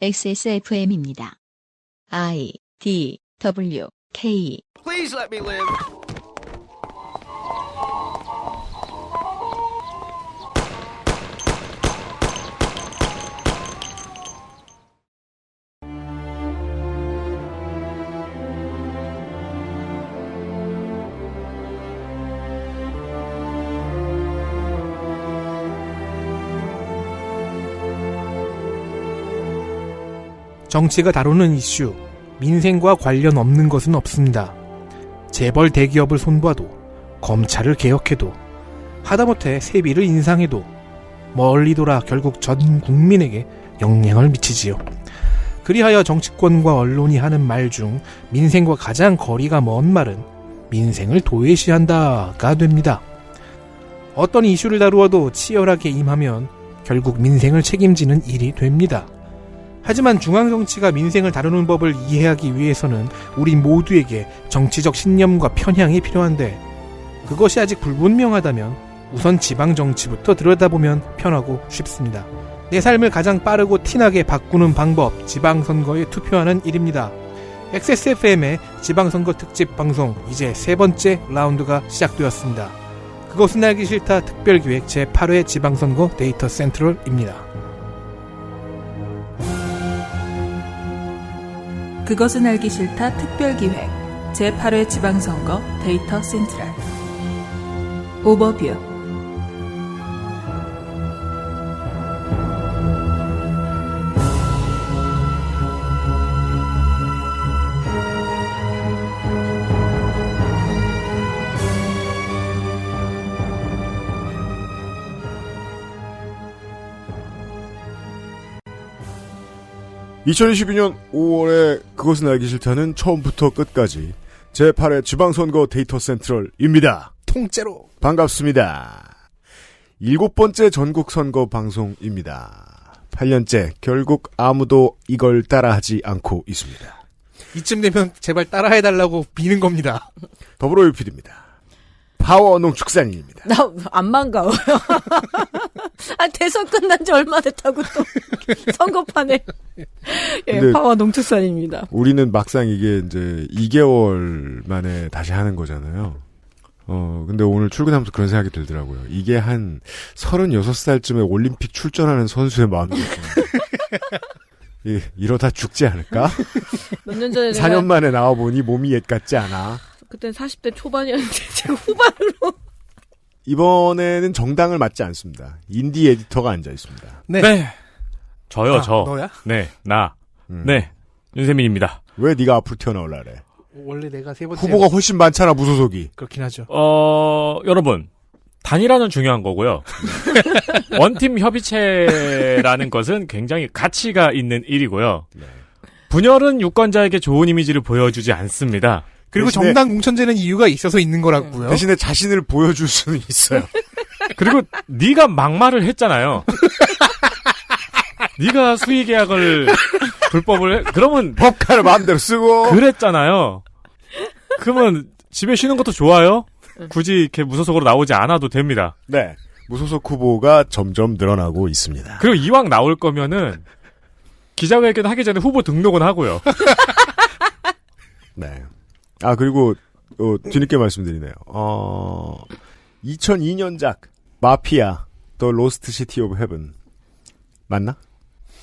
XSFM입니다. I, D, W, K. Please let me live. 정치가 다루는 이슈, 민생과 관련 없는 것은 없습니다. 재벌 대기업을 손봐도, 검찰을 개혁해도, 하다못해 세비를 인상해도 멀리 돌아 결국 전 국민에게 영향을 미치지요. 그리하여 정치권과 언론이 하는 말 중 민생과 가장 거리가 먼 말은 민생을 도외시한다가 됩니다. 어떤 이슈를 다루어도 치열하게 임하면 결국 민생을 책임지는 일이 됩니다. 하지만 중앙정치가 민생을 다루는 법을 이해하기 위해서는 우리 모두에게 정치적 신념과 편향이 필요한데, 그것이 아직 불분명하다면 우선 지방정치부터 들여다보면 편하고 쉽습니다. 내 삶을 가장 빠르고 티나게 바꾸는 방법, 지방선거에 투표하는 일입니다. XSFM의 지방선거 특집 방송, 이제 세 번째 라운드가 시작되었습니다. 그것은 알기 싫다 특별기획 제8회 지방선거 데이터 센트럴입니다. 그것은 알기 싫다 특별기획 제8회 지방선거 데이터 센트럴 오버뷰. (2022년 5월에) 그것은 알기 싫다는 처음부터 끝까지 제8회 지방선거 데이터 센트럴입니다. 통째로 반갑습니다. 7번째 전국선거 방송입니다. 8년째 결국 아무도 이걸 따라하지 않고 있습니다. 이쯤 되면 제발 따라해달라고 비는 겁니다. 더불어유필입니다. 파워 농축산인입니다. 나 안 반가워요. 아, 대선 끝난 지 얼마 됐다고 또 선거판에. 예, 파워 농축산입니다. 우리는 막상 이게 이제 2개월 만에 다시 하는 거잖아요. 근데 오늘 출근하면서 그런 생각이 들더라고요. 이게 한 36살쯤에 올림픽 출전하는 선수의 마음이었거든요. 이러다 죽지 않을까? 몇 년 전에 4년 만에 나와보니 몸이 옛 같지 않아. 그땐 40대 초반이었는데 지금 후반으로. 이번에는 정당을 맡지 않습니다. 인디 에디터가 앉아 있습니다. 네. 저요, 저. 너야? 네, 나. 네, 윤세민입니다. 왜 네가 앞으로 튀어나올라 그래? 원래 내가 세 번째 후보가 훨씬 많잖아, 무소속이. 그렇긴 하죠. 여러분. 단일화는 중요한 거고요. 원팀 협의체라는 것은 굉장히 가치가 있는 일이고요. 네. 분열은 유권자에게 좋은 이미지를 보여주지 않습니다. 그리고 대신에, 정당 공천제는 이유가 있어서 있는 거라고요. 대신에 자신을 보여줄 수는 있어요. 그리고 네가 막말을 했잖아요. 네가 수의계약을 불법을 그러면 법카를 마음대로 쓰고 그랬잖아요. 그러면 집에 쉬는 것도 좋아요? 굳이 이렇게 무소속으로 나오지 않아도 됩니다. 네, 무소속 후보가 점점 늘어나고 있습니다. 그리고 이왕 나올 거면은 기자회견 하기 전에 후보 등록은 하고요. 네. 아, 그리고 뒤늦게 말씀드리네요. 2002년작 마피아 더 로스트 시티 오브 헤븐 맞나?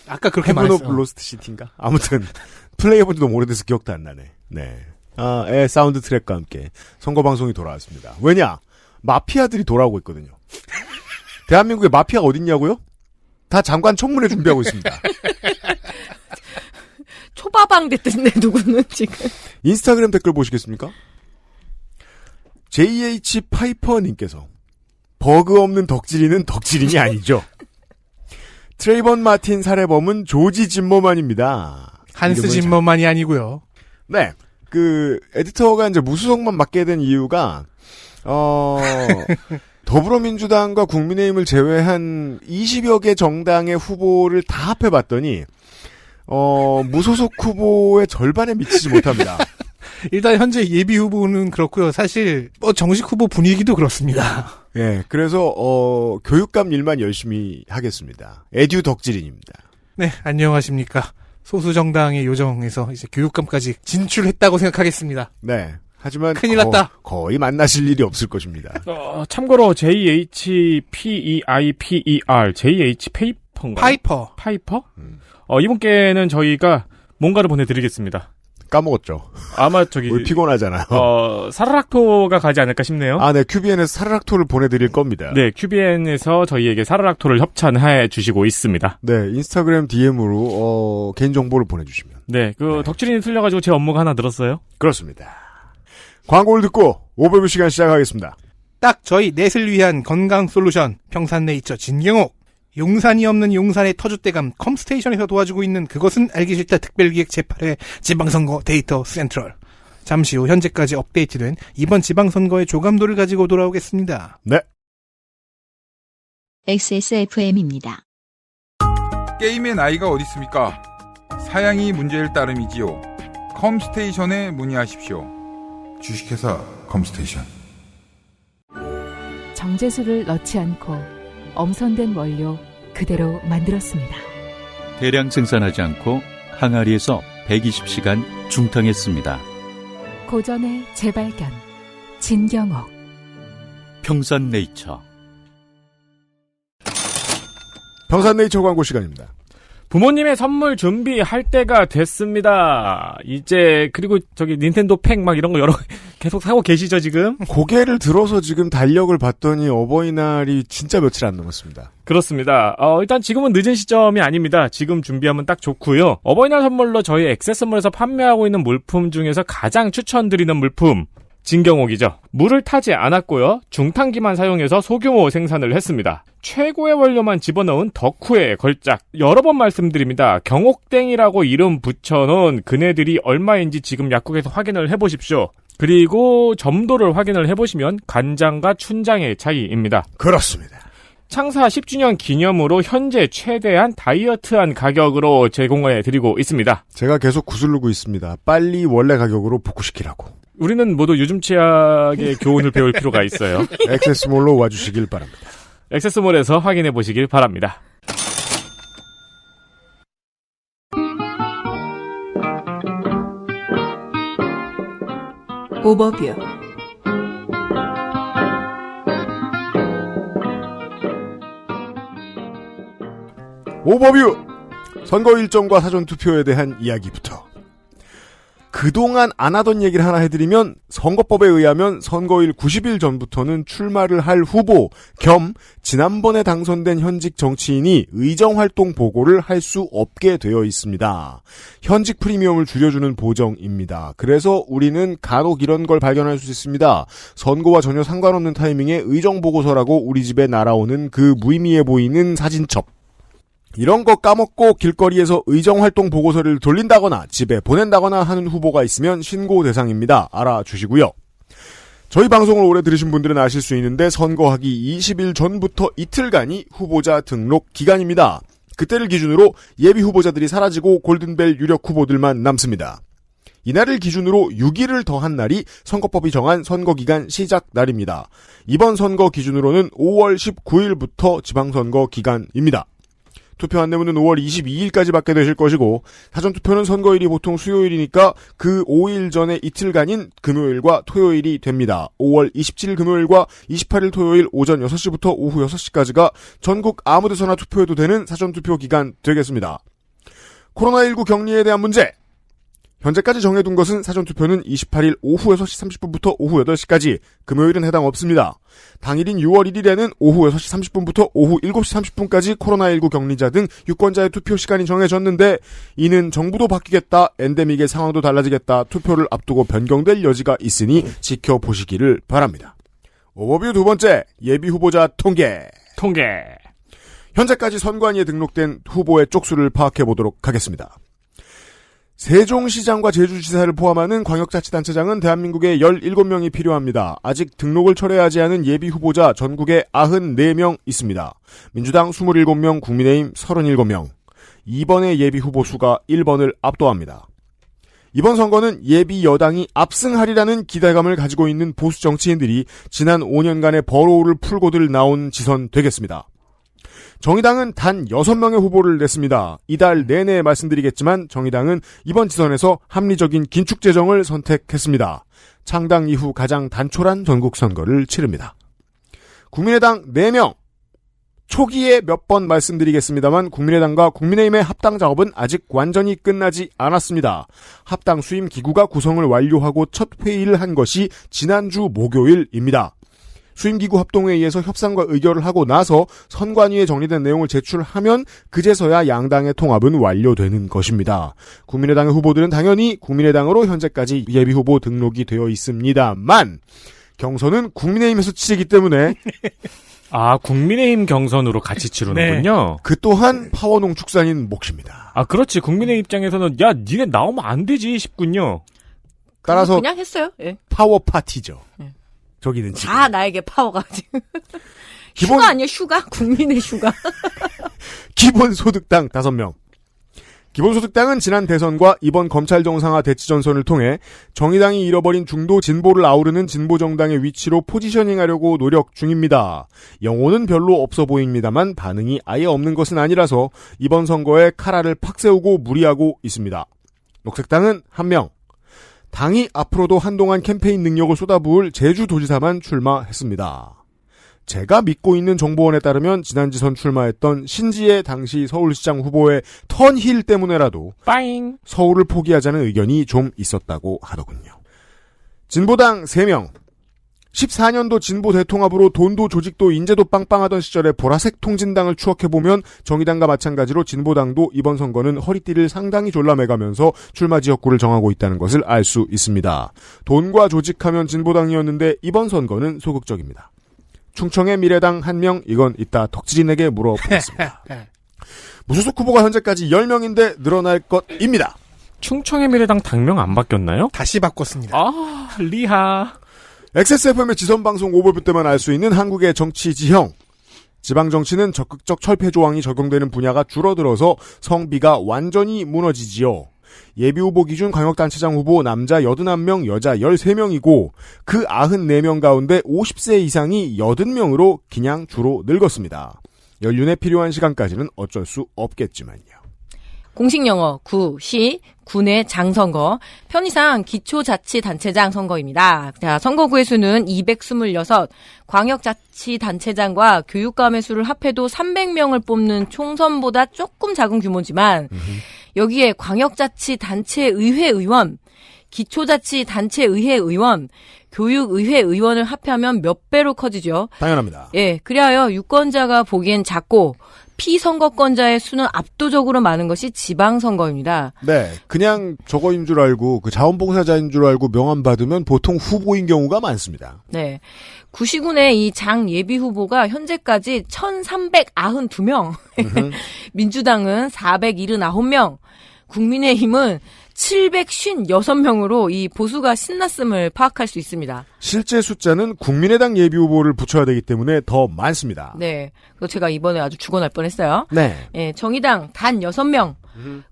아까 그렇게 헤븐 말했어. 오브 로스트 시티인가? 아무튼 플레이해본 지도 너무 오래돼서 기억도 안 나네. 네. 의 사운드 트랙과 함께 선거 방송이 돌아왔습니다. 왜냐? 마피아들이 돌아오고 있거든요. 대한민국에 마피아가 어딨냐고요? 다 장관 청문회 준비하고 있습니다. 초바방 됐던데 누구는 지금. 인스타그램 댓글 보시겠습니까? JH 파이퍼님께서 버그 없는 덕질인은 덕질인이 아니죠. 트레이번 마틴 살해범은 조지 짐머만입니다. 한스 짐머만이 아니고요. 네. 에디터가 이제 무수속만 맡게 된 이유가, 더불어민주당과 국민의힘을 제외한 20여 개 정당의 후보를 다 합해봤더니, 무소속 후보의 절반에 미치지 못합니다. 일단 현재 예비 후보는 그렇고요. 사실 정식 후보 분위기도 그렇습니다. 예, 그래서 교육감 일만 열심히 하겠습니다. 에듀 덕질인입니다. 네, 안녕하십니까. 소수 정당의 요정에서 이제 교육감까지 진출했다고 생각하겠습니다. 네. 하지만 큰일 났다. 거의 만나실 일이 없을 것입니다. 참고로 JHPEIPER, JH 페이퍼인가요? 파이퍼? 이분께는 저희가 뭔가를 보내드리겠습니다. 까먹었죠. 아마 저기 우리 피곤하잖아요. 사르락토가 가지 않을까 싶네요. 네. 큐비엔에서 사르락토를 보내드릴 겁니다. 네, 큐비엔에서 저희에게 사르락토를 협찬해 주시고 있습니다. 네, 인스타그램 DM으로 개인정보를 보내주시면. 네, 덕질인이 틀려가지고 제 업무가 하나 늘었어요. 그렇습니다. 광고를 듣고 오버뷰 시간 시작하겠습니다. 딱 저희 넷을 위한 건강 솔루션 평산네이처 진경옥. 용산이 없는 용산의 터줏대감 컴스테이션에서 도와주고 있는 그것은 알기 싫다 특별기획 제8회 지방선거 데이터 센트럴. 잠시 후 현재까지 업데이트된 이번 지방선거의 조감도를 가지고 돌아오겠습니다. 네. XSFM입니다. 게임의 나이가 어디 있습니까? 사양이 문제일 따름이지요. 컴스테이션에 문의하십시오. 주식회사 컴스테이션. 정제수를 넣지 않고 엄선된 원료 그대로 만들었습니다. 대량 생산하지 않고 항아리에서 120시간 중탕했습니다. 고전의 재발견 진경옥. 평산네이처. 평산네이처 광고 시간입니다. 부모님의 선물 준비할 때가 됐습니다. 이제 그리고 저기 닌텐도 팩 막 이런 거 여러 계속 사고 계시죠 지금? 고개를 들어서 지금 달력을 봤더니 어버이날이 진짜 며칠 안 남았습니다. 그렇습니다. 일단 지금은 늦은 시점이 아닙니다. 지금 준비하면 딱 좋고요. 어버이날 선물로 저희 액세스몰에서 판매하고 있는 물품 중에서 가장 추천드리는 물품 진경옥이죠. 물을 타지 않았고요. 중탕기만 사용해서 소규모 생산을 했습니다. 최고의 원료만 집어넣은 덕후의 걸작. 여러 번 말씀드립니다. 경옥땡이라고 이름 붙여놓은 그네들이 얼마인지 지금 약국에서 확인을 해보십시오. 그리고 점도를 확인을 해보시면 간장과 춘장의 차이입니다. 그렇습니다. 창사 10주년 기념으로 현재 최대한 다이어트한 가격으로 제공해 드리고 있습니다. 제가 계속 구슬르고 있습니다. 빨리 원래 가격으로 복구시키라고. 우리는 모두 요즘 치약의 교훈을 배울 필요가 있어요. 액세스몰로 와주시길 바랍니다. 액세스몰에서 확인해 보시길 바랍니다. 오버뷰. 오버뷰! 선거 일정과 사전투표에 대한 이야기부터. 그동안 안 하던 얘기를 하나 해드리면 선거법에 의하면 선거일 90일 전부터는 출마를 할 후보 겸 지난번에 당선된 현직 정치인이 의정활동 보고를 할 수 없게 되어 있습니다. 현직 프리미엄을 줄여주는 보정입니다. 그래서 우리는 간혹 이런 걸 발견할 수 있습니다. 선거와 전혀 상관없는 타이밍에 의정보고서라고 우리 집에 날아오는 그 무의미해 보이는 사진첩. 이런 거 까먹고 길거리에서 의정활동 보고서를 돌린다거나 집에 보낸다거나 하는 후보가 있으면 신고 대상입니다. 알아주시고요. 저희 방송을 오래 들으신 분들은 아실 수 있는데 선거하기 20일 전부터 이틀간이 후보자 등록 기간입니다. 그때를 기준으로 예비 후보자들이 사라지고 골든벨 유력 후보들만 남습니다. 이날을 기준으로 6일을 더한 날이 선거법이 정한 선거기간 시작 날입니다. 이번 선거 기준으로는 5월 19일부터 지방선거 기간입니다. 투표 안내문은 5월 22일까지 받게 되실 것이고 사전투표는 선거일이 보통 수요일이니까 그 5일 전에 이틀간인 금요일과 토요일이 됩니다. 5월 27일 금요일과 28일 토요일 오전 6시부터 오후 6시까지가 전국 아무데서나 투표해도 되는 사전투표 기간 되겠습니다. 코로나19 격리에 대한 문제. 현재까지 정해둔 것은 사전투표는 28일 오후 6시 30분부터 오후 8시까지, 금요일은 해당 없습니다. 당일인 6월 1일에는 오후 6시 30분부터 오후 7시 30분까지 코로나19 격리자 등 유권자의 투표 시간이 정해졌는데 이는 정부도 바뀌겠다, 엔데믹의 상황도 달라지겠다, 투표를 앞두고 변경될 여지가 있으니 지켜보시기를 바랍니다. 오버뷰 두 번째, 예비 후보자 통계. 현재까지 선관위에 등록된 후보의 쪽수를 파악해보도록 하겠습니다. 세종시장과 제주지사를 포함하는 광역자치단체장은 대한민국에 17명이 필요합니다. 아직 등록을 철회하지 않은 예비후보자 전국에 94명 있습니다. 민주당 27명, 국민의힘 37명. 이번의 예비후보 수가 1번을 압도합니다. 이번 선거는 예비 여당이 압승하리라는 기대감을 가지고 있는 보수 정치인들이 지난 5년간의 버로우를 풀고들 나온 지선 되겠습니다. 정의당은 단 6명의 후보를 냈습니다. 이달 내내 말씀드리겠지만 정의당은 이번 지선에서 합리적인 긴축 재정을 선택했습니다. 창당 이후 가장 단촐한 전국 선거를 치릅니다. 국민의당 4명. 초기에 몇 번 말씀드리겠습니다만 국민의당과 국민의힘의 합당 작업은 아직 완전히 끝나지 않았습니다. 합당 수임 기구가 구성을 완료하고 첫 회의를 한 것이 지난주 목요일입니다. 수임기구 합동회의에서 협상과 의결을 하고 나서 선관위에 정리된 내용을 제출하면 그제서야 양당의 통합은 완료되는 것입니다. 국민의당의 후보들은 당연히 국민의당으로 현재까지 예비후보 등록이 되어 있습니다만 경선은 국민의힘에서 치르기 때문에 아, 국민의힘 경선으로 같이 치르는군요. 그 또한 파워 농축산인 몫입니다. 아, 그렇지. 국민의 입장에서는 야, 니네 나오면 안 되지 싶군요. 따라서 그냥 했어요. 예. 파워 파티죠. 네. 저기는 지금. 다 나에게 파워가 지금. 휴가 아니에요, 휴가? 국민의 휴가. 기본소득당 5명. 기본소득당은 지난 대선과 이번 검찰 정상화 대치전선을 통해 정의당이 잃어버린 중도 진보를 아우르는 진보정당의 위치로 포지셔닝하려고 노력 중입니다. 영혼은 별로 없어 보입니다만 반응이 아예 없는 것은 아니라서 이번 선거에 카라를 팍 세우고 무리하고 있습니다. 녹색당은 1명. 당이 앞으로도 한동안 캠페인 능력을 쏟아부을 제주도지사만 출마했습니다. 제가 믿고 있는 정보원에 따르면 지난 지선 출마했던 신지의 당시 서울시장 후보의 턴힐 때문에라도 빠잉 서울을 포기하자는 의견이 좀 있었다고 하더군요. 진보당 3명. 14년도 진보 대통합으로 돈도 조직도 인재도 빵빵하던 시절의 보라색 통진당을 추억해보면 정의당과 마찬가지로 진보당도 이번 선거는 허리띠를 상당히 졸라매가면서 출마 지역구를 정하고 있다는 것을 알 수 있습니다. 돈과 조직하면 진보당이었는데 이번 선거는 소극적입니다. 충청의 미래당 1명, 이건 이따 덕질인에게 물어보겠습니다. 무소속 후보가 현재까지 10명인데 늘어날 것입니다. 충청의 미래당 당명 안 바뀌었나요? 다시 바꿨습니다. 아, 리하. XSFM의 지선방송 오버뷰 때만 알 수 있는 한국의 정치 지형. 지방정치는 적극적 철폐 조항이 적용되는 분야가 줄어들어서 성비가 완전히 무너지지요. 예비후보 기준 광역단체장 후보 남자 81명, 여자 13명이고 그 94명 가운데 50세 이상이 80명으로 그냥 주로 늙었습니다. 연륜에 필요한 시간까지는 어쩔 수 없겠지만요. 공식 용어 구시 군의 장선거 편의상 기초자치단체장 선거입니다. 자, 선거구의 수는 226, 광역자치단체장과 교육감의 수를 합해도 300명을 뽑는 총선보다 조금 작은 규모지만 여기에 광역자치단체의회 의원, 기초자치단체의회 의원, 교육의회 의원을 합하면 몇 배로 커지죠. 당연합니다. 예, 그리하여 유권자가 보기엔 작고 피선거권자의 수는 압도적으로 많은 것이 지방선거입니다. 네, 그냥 저거인 줄 알고 그 자원봉사자인 줄 알고 명함 받으면 보통 후보인 경우가 많습니다. 네, 구시군의 이 장 예비 후보가 현재까지 1,392명, 민주당은 479명, 국민의힘은 756명으로 이 보수가 신났음을 파악할 수 있습니다. 실제 숫자는 국민의당 예비후보를 붙여야 되기 때문에 더 많습니다. 네. 그래서 제가 이번에 아주 죽어날 뻔했어요. 네. 예, 정의당 단 6명.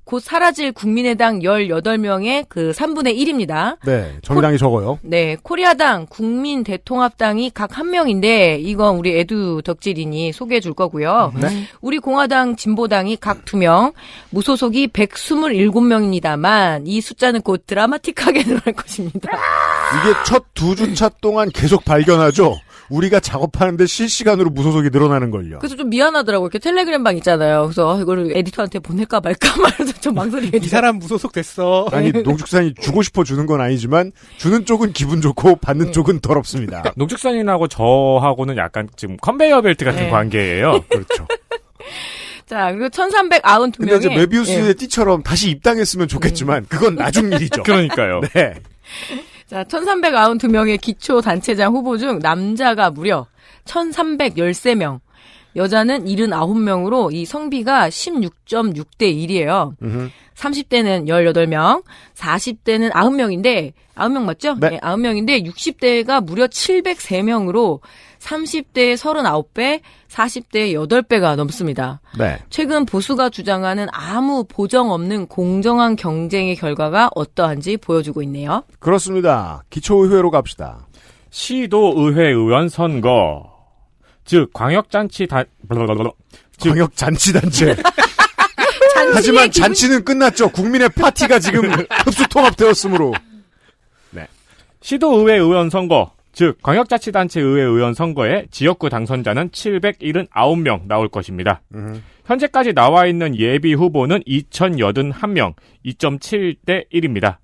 곧 사라질 국민의당 18명의 그 3분의 1입니다. 네. 정의당이 적어요. 네. 코리아당, 국민대통합당이 각 1명인데 이건 우리 에두 덕질인이 소개해 줄 거고요. 네. 우리 공화당, 진보당이 각 2명, 무소속이 127명입니다만 이 숫자는 곧 드라마틱하게 늘어날 것입니다. 이게 첫 2주차 동안 계속 발견하죠. 우리가 작업하는데 실시간으로 무소속이 늘어나는 걸요. 그래서 좀 미안하더라고요. 이렇게 텔레그램방 있잖아요. 그래서 이걸 에디터한테 보낼까 말까 말해서 좀 망설이게 이 사람 무소속 됐어. 아니 농축산이 주고 싶어 주는 건 아니지만 주는 쪽은 기분 좋고 받는 쪽은 더럽습니다. 농축산인하고 저하고는 약간 지금 컨베이어 벨트 같은 네. 관계예요. 그렇죠. 자, 그리고 1,392명의 근데 이제 메비우스의 띠처럼 다시 입당했으면 좋겠지만 그건 나중 일이죠. 그러니까요. 네. 자, 1,392명의 기초단체장 후보 중 남자가 무려 1,313명, 여자는 79명으로 이 성비가 16.6대 1이에요. 30대는 18명, 40대는 90명인데, 90명 맞죠? 네. 90명인데 60대가 무려 703명으로 30대의 39배, 40대의 8배가 넘습니다. 네. 최근 보수가 주장하는 아무 보정 없는 공정한 경쟁의 결과가 어떠한지 보여주고 있네요. 그렇습니다. 기초의회로 갑시다. 시도의회 의원 선거. 즉 광역잔치단체. 하지만 잔치는 끝났죠. 국민의 파티가 지금 흡수통합되었으므로. 네. 시도의회 의원 선거, 즉 광역자치단체 의회 의원 선거에 지역구 당선자는 779명 나올 것입니다. 현재까지 나와 있는 예비 후보는 2081명, 2.7대 1입니다.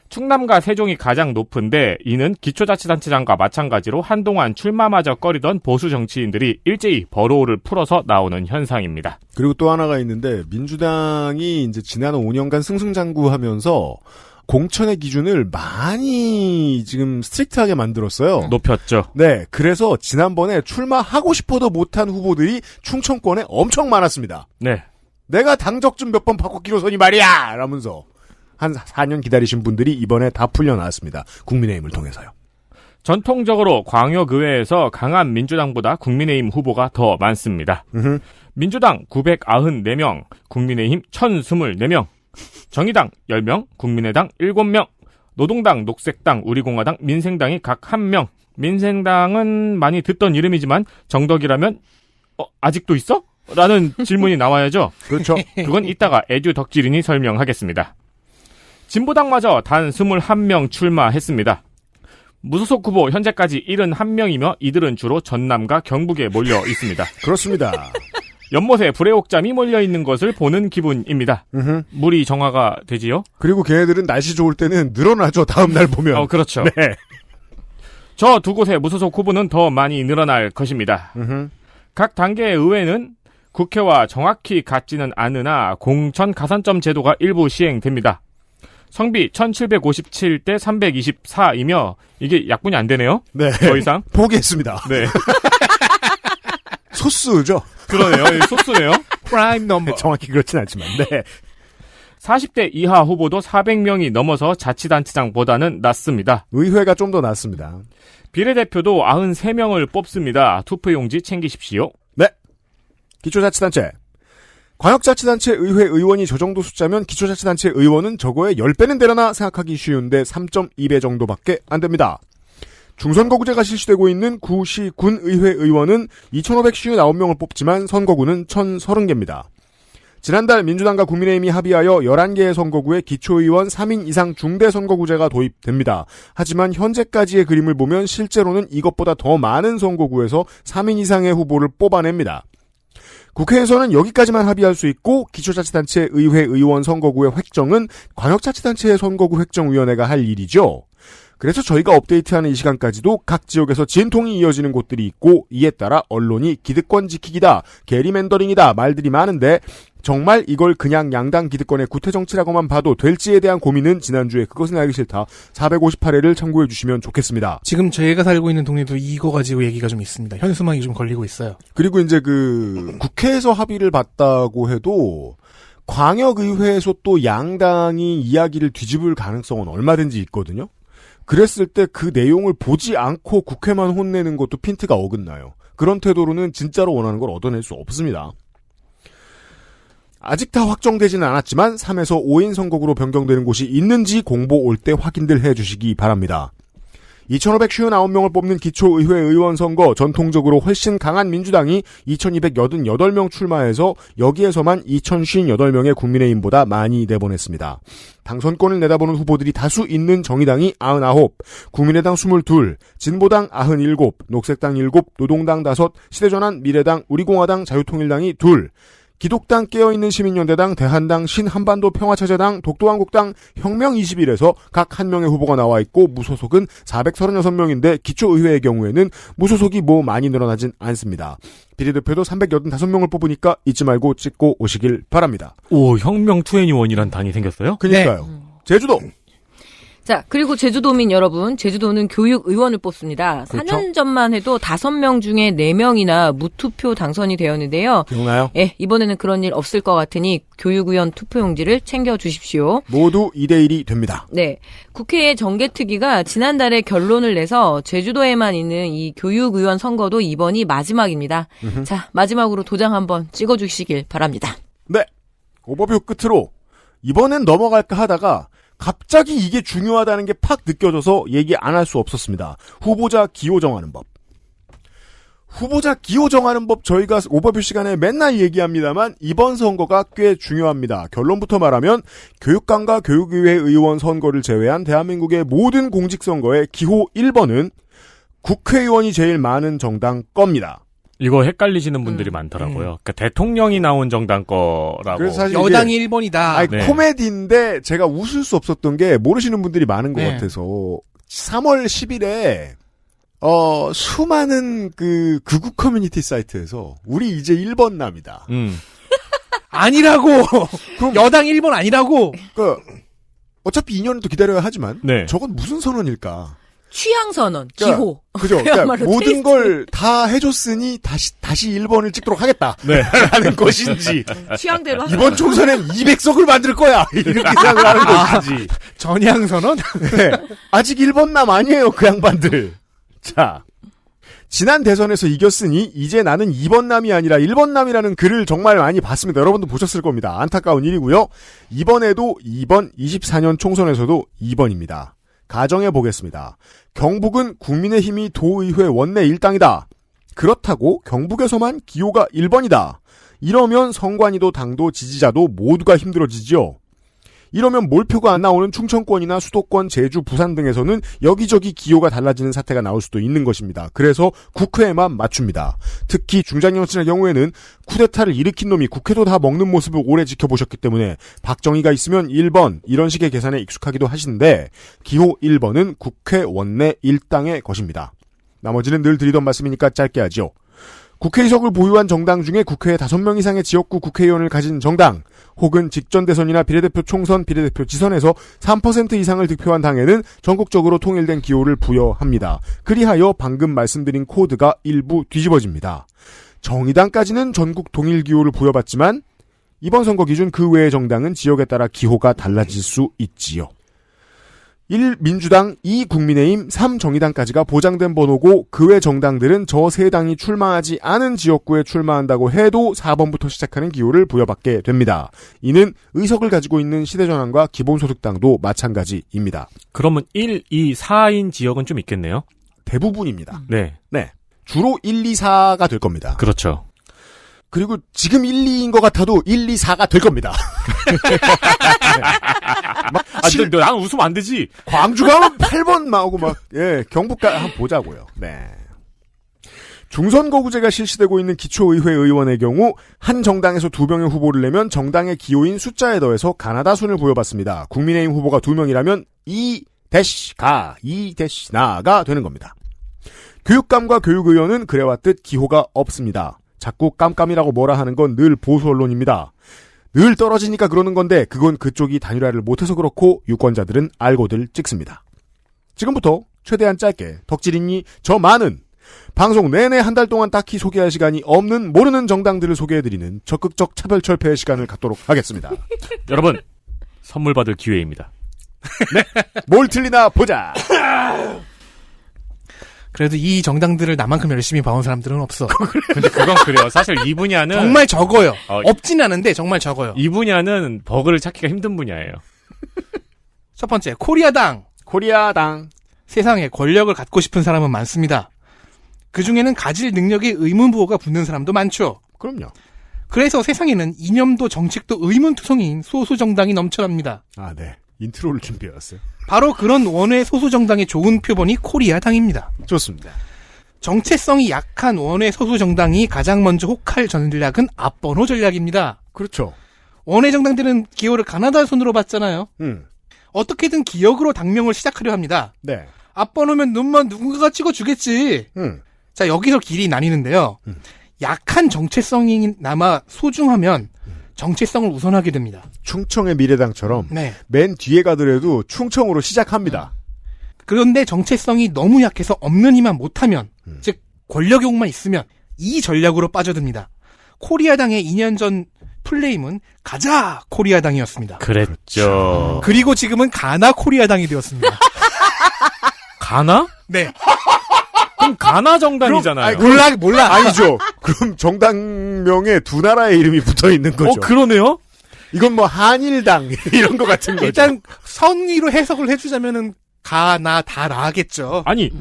충남과 세종이 가장 높은데 이는 기초자치단체장과 마찬가지로 한동안 출마마저 꺼리던 보수 정치인들이 일제히 버로우를 풀어서 나오는 현상입니다. 그리고 또 하나가 있는데 민주당이 이제 지난 5년간 승승장구하면서 공천의 기준을 많이 지금 스트릭트하게 만들었어요. 높였죠. 네, 그래서 지난번에 출마하고 싶어도 못한 후보들이 충청권에 엄청 많았습니다. 네. 내가 당적 좀 몇 번 바꿨기로서니 말이야! 라면서 한 4년 기다리신 분들이 이번에 다 풀려나왔습니다. 국민의힘을 통해서요. 전통적으로 광역의회에서 강한 민주당보다 국민의힘 후보가 더 많습니다. 민주당 994명, 국민의힘 1024명, 정의당 10명, 국민의당 7명, 노동당, 녹색당, 우리공화당, 민생당이 각 1명. 민생당은 많이 듣던 이름이지만 정덕이라면 아직도 있어? 라는 질문이 나와야죠. 그렇죠. 그건 이따가 애주 덕질인이 설명하겠습니다. 진보당마저 단 21명 출마했습니다. 무소속 후보 현재까지 71명이며 이들은 주로 전남과 경북에 몰려 있습니다. 그렇습니다. 연못에 불의 옥잠이 몰려 있는 것을 보는 기분입니다. 물이 정화가 되지요? 그리고 걔네들은 날씨 좋을 때는 늘어나죠. 다음 날 보면. 그렇죠. 네. 저 두 곳의 무소속 후보는 더 많이 늘어날 것입니다. 각 단계의 의회는 국회와 정확히 같지는 않으나 공천 가산점 제도가 일부 시행됩니다. 성비 1757대 324이며 이게 약분이 안 되네요. 네. 더 이상. 포기했습니다. 네. 소수죠. 그러네요. 소수네요. 프라임 넘버. 정확히 그렇진 않지만. 네. 40대 이하 후보도 400명이 넘어서 자치단체장보다는 낮습니다. 의회가 좀 더 낮습니다. 비례대표도 93명을 뽑습니다. 투표용지 챙기십시오. 네. 기초자치단체. 광역자치단체 의회 의원이 저 정도 숫자면 기초자치단체 의원은 저거에 10배는 되려나 생각하기 쉬운데 3.2배 정도밖에 안 됩니다. 중선거구제가 실시되고 있는 구시 군의회 의원은 2,559명을 뽑지만 선거구는 1,030개입니다. 지난달 민주당과 국민의힘이 합의하여 11개의 선거구에 기초의원 3인 이상 중대선거구제가 도입됩니다. 하지만 현재까지의 그림을 보면 실제로는 이것보다 더 많은 선거구에서 3인 이상의 후보를 뽑아냅니다. 국회에서는 여기까지만 합의할 수 있고 기초자치단체 의회 의원 선거구의 획정은 광역자치단체의 선거구 획정위원회가 할 일이죠. 그래서 저희가 업데이트하는 이 시간까지도 각 지역에서 진통이 이어지는 곳들이 있고 이에 따라 언론이 기득권 지키기다, 게리맨더링이다 말들이 많은데 정말 이걸 그냥 양당 기득권의 구태정치라고만 봐도 될지에 대한 고민은 지난주에 그것은 알기 싫다 458회를 참고해 주시면 좋겠습니다. 지금 저희가 살고 있는 동네도 이거 가지고 얘기가 좀 있습니다. 현수막이 좀 걸리고 있어요. 그리고 이제 국회에서 합의를 봤다고 해도 광역의회에서 또 양당이 이야기를 뒤집을 가능성은 얼마든지 있거든요. 그랬을 때 그 내용을 보지 않고 국회만 혼내는 것도 핀트가 어긋나요. 그런 태도로는 진짜로 원하는 걸 얻어낼 수 없습니다. 아직 다 확정되지는 않았지만 3에서 5인 선거구로 변경되는 곳이 있는지 공보 올 때 확인들 해주시기 바랍니다. 2,559명을 뽑는 기초의회 의원 선거 전통적으로 훨씬 강한 민주당이 2,288명 출마해서 여기에서만 2,058명의 국민의힘보다 많이 내보냈습니다. 당선권을 내다보는 후보들이 다수 있는 정의당이 99, 국민의당 22, 진보당 97, 녹색당 7, 노동당 5, 시대전환, 미래당, 우리공화당, 자유통일당이 2, 기독당, 깨어있는 시민연대당, 대한당, 신한반도 평화체제당, 독도한국당, 혁명21에서 각 한 명의 후보가 나와 있고 무소속은 436명인데 기초의회의 경우에는 무소속이 많이 늘어나진 않습니다. 비례대표도 385명을 뽑으니까 잊지 말고 찍고 오시길 바랍니다. 오, 혁명 2NE1이란 단이 생겼어요? 그러니까요. 네. 제주도. 자, 그리고 제주도민 여러분, 제주도는 교육의원을 뽑습니다. 그렇죠? 4년 전만 해도 5명 중에 4명이나 무투표 당선이 되었는데요. 기억나요? 예, 이번에는 그런 일 없을 것 같으니 교육의원 투표용지를 챙겨주십시오. 모두 2대1이 됩니다. 네. 국회의 정개특위가 지난달에 결론을 내서 제주도에만 있는 이 교육의원 선거도 이번이 마지막입니다. 자, 마지막으로 도장 한번 찍어주시길 바랍니다. 네. 오버뷰 끝으로 이번엔 넘어갈까 하다가 갑자기 이게 중요하다는 게 팍 느껴져서 얘기 안 할 수 없었습니다. 후보자 기호 정하는 법. 후보자 기호 정하는 법 저희가 오버뷰 시간에 맨날 얘기합니다만 이번 선거가 꽤 중요합니다. 결론부터 말하면 교육감과 교육의회 의원 선거를 제외한 대한민국의 모든 공직선거의 기호 1번은 국회의원이 제일 많은 정당 겁니다. 이거 헷갈리시는 분들이 많더라고요. 그러니까 대통령이 나온 정당 거라고. 그래서 사실 여당이 1번이다. 아니, 네. 코미디인데 제가 웃을 수 없었던 게 모르시는 분들이 많은 것 네. 같아서 3월 10일에 수많은 극우 커뮤니티 사이트에서 우리 이제 1번 남이다. 아니라고. 그럼 여당 1번 아니라고. 어차피 2년은 또 기다려야 하지만 네. 저건 무슨 선언일까? 취향 선언, 그러니까, 기호. 그죠? 그러니까 그야말로 모든 테이스트. 걸 다 해줬으니 다시 1번을 찍도록 하겠다. 네. 라는 것인지 취향대로 하자. 이번 총선엔 200석을 만들 거야. 이렇게 생각을 하는 것인지. 전향선언? 네. 아직 1번남 아니에요, 그 양반들. 자, 지난 대선에서 이겼으니 이제 나는 2번남이 아니라 1번남이라는 글을 정말 많이 봤습니다. 여러분도 보셨을 겁니다. 안타까운 일이고요. 이번에도 2번 24년 총선에서도 2번입니다. 가정해 보겠습니다. 경북은 국민의힘이 도의회 원내 일당이다. 그렇다고 경북에서만 기호가 1번이다. 이러면 선관위도 당도 지지자도 모두가 힘들어지죠. 이러면 몰표가 안 나오는 충청권이나 수도권, 제주, 부산 등에서는 여기저기 기호가 달라지는 사태가 나올 수도 있는 것입니다. 그래서 국회에만 맞춥니다. 특히 중장년층의 경우에는 쿠데타를 일으킨 놈이 국회도 다 먹는 모습을 오래 지켜보셨기 때문에 박정희가 있으면 1번 이런 식의 계산에 익숙하기도 하시는데 기호 1번은 국회 원내 일당의 것입니다. 나머지는 늘 드리던 말씀이니까 짧게 하죠. 국회의석을 보유한 정당 중에 국회에 5명 이상의 지역구 국회의원을 가진 정당 혹은 직전 대선이나 비례대표 총선, 비례대표 지선에서 3% 이상을 득표한 당에는 전국적으로 통일된 기호를 부여합니다. 그리하여 방금 말씀드린 코드가 일부 뒤집어집니다. 정의당까지는 전국 동일 기호를 부여받지만 이번 선거 기준 그 외의 정당은 지역에 따라 기호가 달라질 수 있지요. 1. 민주당, 2. 국민의힘, 3. 정의당까지가 보장된 번호고 그 외 정당들은 저 세 당이 출마하지 않은 지역구에 출마한다고 해도 4번부터 시작하는 기호를 부여받게 됩니다. 이는 의석을 가지고 있는 시대전환과 기본소득당도 마찬가지입니다. 그러면 1, 2, 4인 지역은 좀 있겠네요. 대부분입니다. 네. 네. 주로 1, 2, 4가 될 겁니다. 그렇죠. 그리고 지금 1, 2인 것 같아도 1, 2, 4가 될 겁니다. 난 웃으면 안 되지. 광주 가면 8번 나오고 경북가 한번 보자고요. 네. 중선거구제가 실시되고 있는 기초의회 의원의 경우 한 정당에서 2명의 후보를 내면 정당의 기호인 숫자에 더해서 가나다 순을 부여받습니다. 국민의힘 후보가 2명이라면 2-가, 2-나가 되는 겁니다. 교육감과 교육의원은 그래왔듯 기호가 없습니다. 자꾸 깜깜이라고 뭐라 하는 건 늘 보수 언론입니다. 늘 떨어지니까 그러는 건데 그건 그쪽이 단일화를 못해서 그렇고 유권자들은 알고들 찍습니다. 지금부터 최대한 짧게 덕질인이 저 많은 방송 내내 한 달 동안 딱히 소개할 시간이 없는 모르는 정당들을 소개해드리는 적극적 차별철폐의 시간을 갖도록 하겠습니다. 여러분 선물 받을 기회입니다. 네, 뭘 틀리나 보자. 그래도 이 정당들을 나만큼 열심히 봐온 사람들은 없어. 근데 그건 그래요. 사실 이 분야는 정말 적어요. 없진 않은데 정말 적어요. 이 분야는 버그를 찾기가 힘든 분야예요. 첫 번째, 코리아당. 세상에 권력을 갖고 싶은 사람은 많습니다. 그중에는 가질 능력에 의문부호가 붙는 사람도 많죠. 그럼요. 그래서 세상에는 이념도 정책도 의문투성이인 소수정당이 넘쳐납니다. 아, 네. 인트로를 준비해왔어요. 바로 그런 원외 소수정당의 좋은 표본이 코리아당입니다. 좋습니다. 정체성이 약한 원외 소수정당이 가장 먼저 혹할 전략은 앞번호 전략입니다. 그렇죠. 원외 정당들은 기호를 가나다 순으로 봤잖아요. 어떻게든 기역으로 당명을 시작하려 합니다. 네. 앞번호면 눈만 누군가가 찍어주겠지. 자, 여기서 길이 나뉘는데요. 약한 정체성이나마 소중하면 정체성을 우선하게 됩니다. 충청의 미래당처럼 네. 맨 뒤에 가더라도 충청으로 시작합니다. 그런데 정체성이 너무 약해서 없는 이만 못하면 즉 권력욕만 있으면 이 전략으로 빠져듭니다. 코리아당의 2년 전 플레임은 가자 코리아당이었습니다. 그랬죠. 그리고 지금은 가나 코리아당이 되었습니다. 가나? 네. 그럼 가나 정당이잖아요. 몰라. 아니죠. 그럼 정당명에 두 나라의 이름이 붙어 있는 거죠. 그러네요? 이건 뭐 한일당 이런 거 같은 거죠. 일단 선의로 해석을 해주자면은 가나다라겠죠. 아니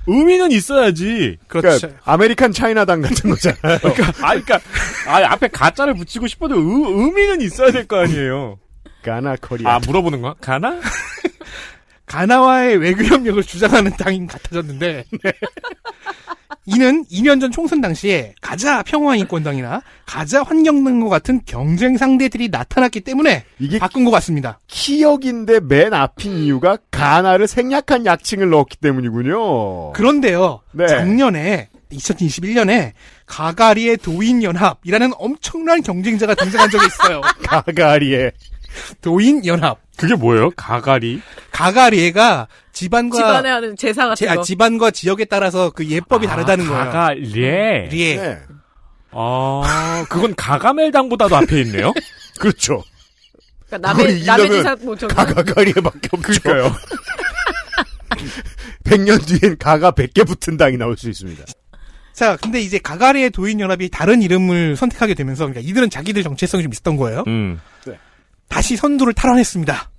의미는 있어야지. 그렇죠. 그러니까 아메리칸 차이나당 같은 거잖아요. 그러니까 앞에 가짜를 붙이고 싶어도 의미는 있어야 될 거 아니에요. 가나 코리아. 물어보는 거야? 가나? 가나와의 외교 협력을 주장하는 당인 같아졌는데 이는 2년 전 총선 당시에 가자 평화인권당이나 가자 환경당과 같은 경쟁 상대들이 나타났기 때문에 이게 바꾼 것 같습니다. 키역인데 맨 앞인 이유가 가나를 생략한 약칭을 넣었기 때문이군요. 그런데요. 네. 작년에 2021년에 가가리의 도인연합이라는 엄청난 경쟁자가 등장한 적이 있어요. 가가리에 도인연합. 그게 뭐예요? 가가리? 가가리에가 집안에 하는 제사 같은 거. 집안과 지역에 따라서 그 예법이 다르다는 거예요. 가가리에. 리에. 네. 그건 가가멜당보다도 앞에 있네요? 그렇죠. 그러니까 그걸 남의 이기려면 제사 뭐 가가리에밖에 없죠. 그러니까요. 100년 뒤엔 가가 100개 붙은 당이 나올 수 있습니다. 자, 근데 이제 가가리의 도인연합이 다른 이름을 선택하게 되면서, 그러니까 이들은 자기들 정체성이 좀 있었던 거예요. 네. 다시 선두를 탈환했습니다.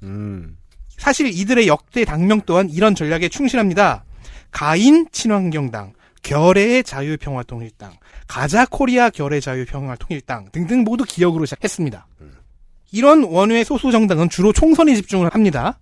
사실 이들의 역대 당명 또한 이런 전략에 충실합니다. 가인 친환경당, 결의 자유평화통일당, 가자 코리아 결의 자유평화통일당 등등 모두 기역으로 시작했습니다. 이런 원외 소수 정당은 주로 총선에 집중을 합니다.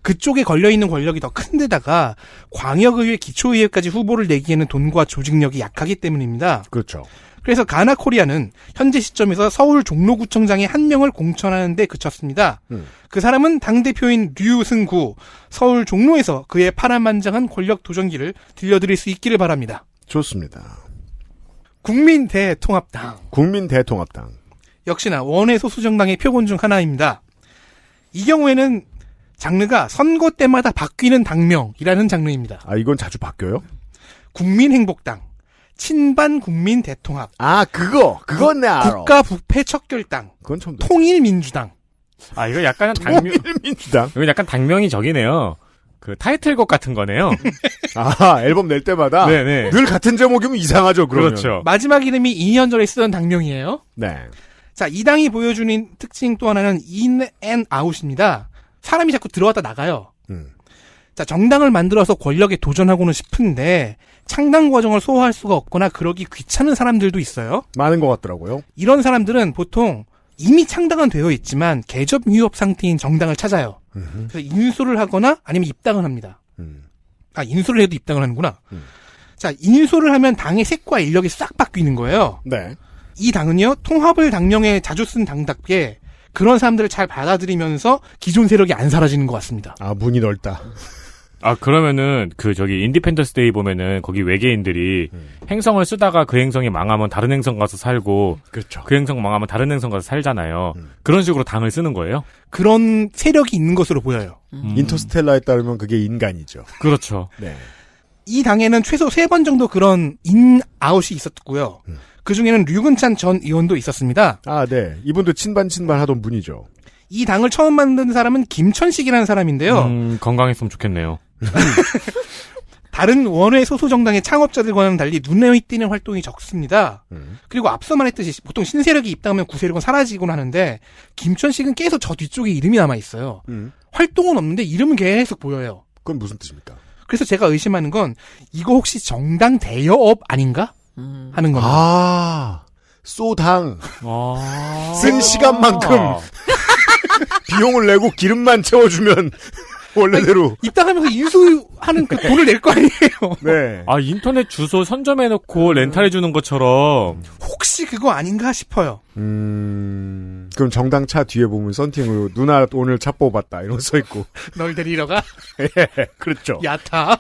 그쪽에 걸려있는 권력이 더 큰 데다가 광역의회, 기초의회까지 후보를 내기에는 돈과 조직력이 약하기 때문입니다. 그렇죠. 그래서 가나 코리아는 현재 시점에서 서울 종로구청장의 한 명을 공천하는 데 그쳤습니다. 그 사람은 당대표인 류승구, 서울 종로에서 그의 파란만장한 권력 도전기를 들려드릴 수 있기를 바랍니다. 좋습니다. 국민대통합당. 국민대통합당. 역시나 원외 소수정당의 표본 중 하나입니다. 이 경우에는 장르가 선거 때마다 바뀌는 당명이라는 장르입니다. 이건 자주 바뀌어요? 국민행복당, 친반국민대통합. 그건 내 알아. 국가부패 척결당, 그건 처음 통일민주당. 이거 약간 당명. 통일민주당. 이거 약간 당명이 저기네요. 그 타이틀곡 같은 거네요. 앨범 낼 때마다 네네. 늘 같은 제목이면 이상하죠. 그러면. 그렇죠. 마지막 이름이 2년 전에 쓰던 당명이에요. 네. 자, 이 당이 보여주는 특징 또 하나는 in and out입니다. 사람이 자꾸 들어왔다 나가요. 자, 정당을 만들어서 권력에 도전하고는 싶은데 창당 과정을 소화할 수가 없거나 그러기 귀찮은 사람들도 있어요. 많은 것 같더라고요. 이런 사람들은 보통 이미 창당은 되어 있지만 개접 유업 상태인 정당을 찾아요. 그래서 인수를 하거나 아니면 입당을 합니다. 인수를 해도 입당을 하는구나. 자, 인수를 하면 당의 색과 인력이 싹 바뀌는 거예요. 네. 이 당은요, 통합을 당명에 자주 쓴 당답게 그런 사람들을 잘 받아들이면서 기존 세력이 안 사라지는 것 같습니다. 문이 넓다. 그러면은 인디펜던스 데이 보면은 거기 외계인들이 행성을 쓰다가 그 행성이 망하면 다른 행성 가서 살고, 그렇죠. 그 행성 망하면 다른 행성 가서 살잖아요. 그런 식으로 당을 쓰는 거예요? 그런 세력이 있는 것으로 보여요. 인터스텔라에 따르면 그게 인간이죠. 그렇죠. 네. 이 당에는 최소 3번 정도 그런 인-아웃이 있었고요. 그 중에는 류근찬 전 의원도 있었습니다. 네. 이분도 친반 하던 분이죠. 이 당을 처음 만든 사람은 김천식이라는 사람인데요. 건강했으면 좋겠네요. 다른 원외 소수 정당의 창업자들과는 달리 눈에 띄는 활동이 적습니다. 그리고 앞서 말했듯이 보통 신세력이 입당하면 구세력은 사라지곤 하는데 김천식은 계속 저 뒤쪽에 이름이 남아있어요. 활동은 없는데 이름은 계속 보여요. 그건 무슨 뜻입니까? 그래서 제가 의심하는 건 이거 혹시 정당 대여업 아닌가? 하는 겁니다. 쏘당. 쓴 시간만큼 비용을 내고 기름만 채워주면 원래대로. 입당하면서 인수하는 그 돈을 낼 거 아니에요. 네. 인터넷 주소 선점해놓고 렌탈해주는 것처럼. 혹시 그거 아닌가 싶어요. 그럼 정당 차 뒤에 보면 썬팅으로 누나 오늘 차 뽑았다 이런 거 써있고. 널 데리러 가? 그렇죠. 야타.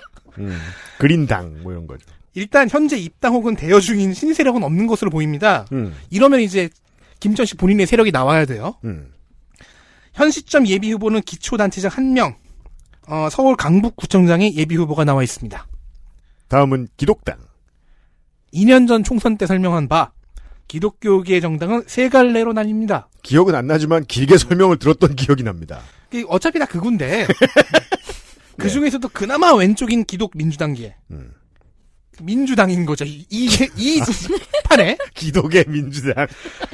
그린당 뭐 이런 거죠. 일단 현재 입당 혹은 대여 중인 신세력은 없는 것으로 보입니다. 이러면 이제 김천식 본인의 세력이 나와야 돼요. 현 시점 예비 후보는 기초단체장 1명, 서울 강북구청장의 예비 후보가 나와 있습니다. 다음은 기독당. 2년 전 총선 때 설명한 바 기독교계의 정당은 세 갈래로 나뉩니다. 기억은 안 나지만 길게 설명을 들었던 기억이 납니다. 어차피 다 그건데 그 중에서도 그나마 왼쪽인 기독민주당계. 민주당인 거죠. 이 판에. 기독의 민주당.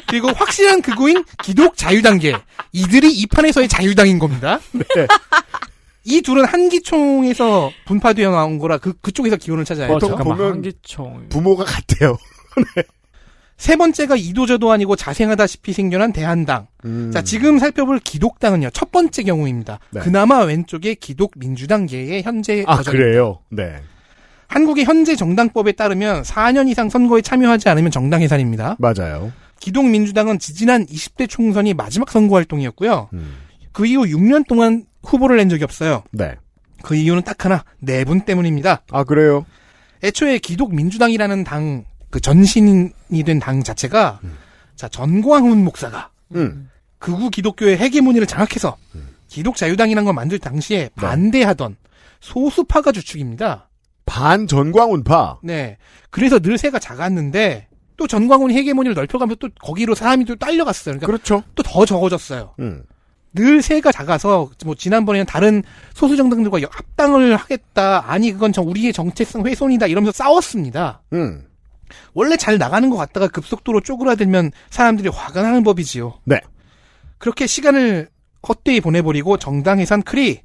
그리고 확실한 극우인 기독자유당계. 이들이 이 판에서의 자유당인 겁니다. 네. 이 둘은 한기총에서 분파되어 나온 거라 그쪽에서 기원을 찾아야 돼요. 보면 한기총 부모가 같아요. 세 번째가 이도저도 아니고 자생하다시피 생겨난 대한당. 자, 지금 살펴볼 기독당은요. 첫 번째 경우입니다. 네. 그나마 왼쪽에 기독민주당계의 현재 버전. 그래요? 네. 한국의 현재 정당법에 따르면 4년 이상 선거에 참여하지 않으면 정당 해산입니다. 맞아요. 기독민주당은 지지난 20대 총선이 마지막 선거 활동이었고요. 그 이후 6년 동안 후보를 낸 적이 없어요. 네. 그 이유는 딱 하나, 내분 때문입니다. 아, 그래요? 애초에 기독민주당이라는 당, 그 전신이 된 당 자체가, 자, 전광훈 목사가, 극우 기독교의 헤게모니를 장악해서, 기독자유당이라는 걸 만들 당시에 반대하던 소수파가 주축입니다. 반전광훈파? 네. 그래서 늘 새가 작았는데, 또 전광훈 헤게모니를 넓혀가면서 또 거기로 사람이 또 딸려갔어요. 그러니까 그렇죠. 또 더 적어졌어요. 늘 새가 작아서 뭐 지난번에는 다른 소수 정당들과 합당을 하겠다. 아니 그건 우리의 정체성 훼손이다 이러면서 싸웠습니다. 원래 잘 나가는 것 같다가 급속도로 쪼그라들면 사람들이 화가 나는 법이지요. 네. 그렇게 시간을 헛되이 보내버리고 정당 해산 크리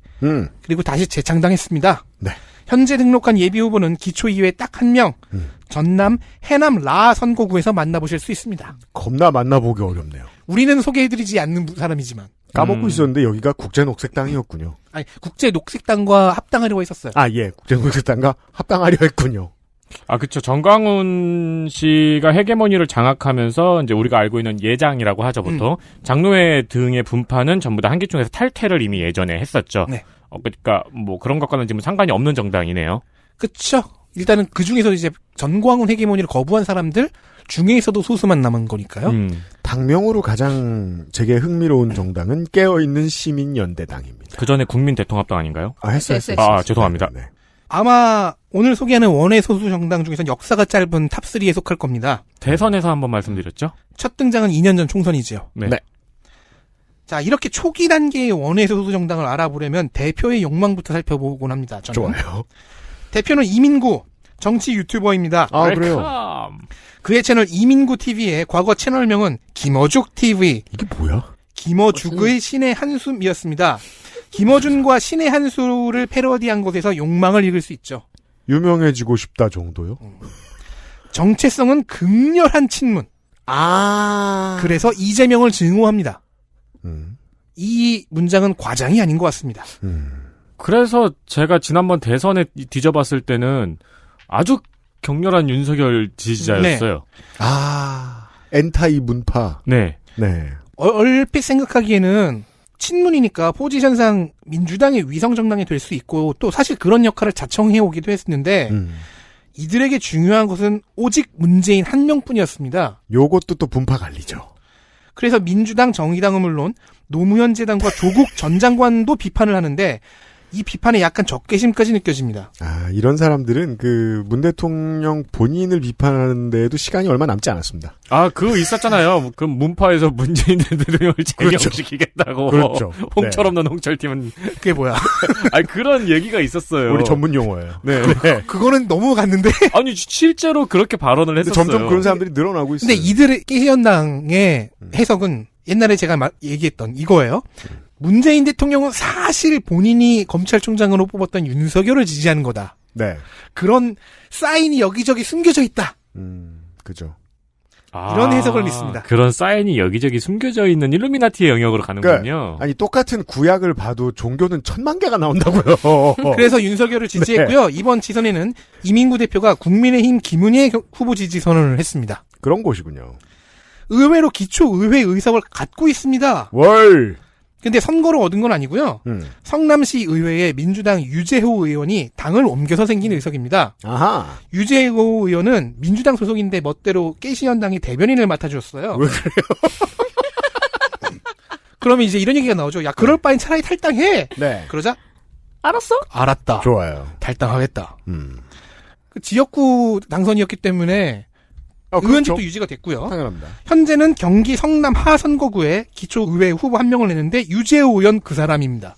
그리고 다시 재창당했습니다. 네. 현재 등록한 예비 후보는 기초의회 딱 한 명, 전남 해남 라 선거구에서 만나보실 수 있습니다. 겁나 만나보기 어렵네요. 우리는 소개해드리지 않는 사람이지만. 까먹고 있었는데 여기가 국제녹색당이었군요. 아니, 국제녹색당과 합당하려고 했었어요. 아, 예. 국제녹색당과 합당하려 했군요. 아, 그쵸. 정광훈 씨가 헤게모니를 장악하면서 이제 우리가 알고 있는 예장이라고 하죠, 보통. 장로회 등의 분파는 전부 다 한기총에서 탈퇴를 이미 예전에 했었죠. 네. 그러니까 뭐 그런 것과는 지금 상관이 없는 정당이네요. 그쵸. 일단은 그 중에서 이제 전광훈 헤게모니를 거부한 사람들 중에서도 소수만 남은 거니까요. 당명으로 가장 제게 흥미로운 정당은 깨어있는 시민연대당입니다. 그 전에 국민대통합당 아닌가요? 아, 했어요. 아, 죄송합니다. 네. 아마 오늘 소개하는 원외 소수 정당 중에서 역사가 짧은 탑3에 속할 겁니다. 대선에서 한번 말씀드렸죠? 첫 등장은 2년 전 총선이지요. 네. 자, 이렇게 초기 단계의 원외 소수 정당을 알아보려면 대표의 욕망부터 살펴보곤 합니다. 저는. 좋아요. 대표는 이민구, 정치 유튜버입니다. 아, 그래요? 그의 채널 이민구 TV의 과거 채널명은 김어죽 TV. 이게 뭐야? 김어죽의 신의 한숨이었습니다. 김어준과 신의 한수를 패러디한 것에서 욕망을 읽을 수 있죠. 유명해지고 싶다 정도요? 정체성은 극렬한 친문. 그래서 이재명을 증오합니다. 이 문장은 과장이 아닌 것 같습니다. 그래서 제가 지난번 대선에 뒤져봤을 때는 아주 격렬한 윤석열 지지자였어요. 엔타이 문파. 네. 네. 얼핏 생각하기에는 친문이니까 포지션상 민주당의 위성정당이 될 수 있고 또 사실 그런 역할을 자청해오기도 했는데 이들에게 중요한 것은 오직 문재인 한 명뿐이었습니다. 요것도 또 분파 갈리죠. 그래서 민주당, 정의당은 물론 노무현 재단과 조국 전 장관도 비판을 하는데 이 비판에 약간 적개심까지 느껴집니다. 이런 사람들은 그 문 대통령 본인을 비판하는 데에도 시간이 얼마 남지 않았습니다. 그거 있었잖아요. 그 문파에서 문재인 대통령을 제명시키겠다고. 그렇죠. 홍철 없는 홍철팀은. 그게 뭐야? 그런 얘기가 있었어요. 우리 전문 용어예요. 네. 그거는 너무 갔는데. 아니, 실제로 그렇게 발언을 했었어요. 점점 그런 사람들이 늘어나고 있어요. 근데 이들의 깨시연당의 해석은 옛날에 제가 얘기했던 이거예요. 문재인 대통령은 사실 본인이 검찰총장으로 뽑았던 윤석열을 지지하는 거다. 네. 그런 사인이 여기저기 숨겨져 있다. 그죠. 이런 해석을 믿습니다. 그런 사인이 여기저기 숨겨져 있는 일루미나티의 영역으로 가는군요. 그러니까, 아니 똑같은 구약을 봐도 종교는 1000만 개가 나온다고요. 그래서 윤석열을 지지했고요. 이번 지선에는 이민구 대표가 국민의힘 김은혜 후보 지지 선언을 했습니다. 그런 곳이군요. 의외로 기초의회 의석을 갖고 있습니다. 월. 근데 선거로 얻은 건 아니고요. 성남시 의회에 민주당 유재호 의원이 당을 옮겨서 생긴 의석입니다. 유재호 의원은 민주당 소속인데 멋대로 깨시연당의 대변인을 맡아주었어요. 왜 그래요? 그러면 이제 이런 얘기가 나오죠. 야, 그럴 바엔 차라리 탈당해. 네. 그러자 알았어? 알았다. 좋아요. 탈당하겠다. 그 지역구 당선이었기 때문에 의원직도 그렇죠. 유지가 됐고요. 당연합니다. 현재는 경기 성남 하선거구에 기초의회 후보 한 명을 내는데 유재호 의원 그 사람입니다.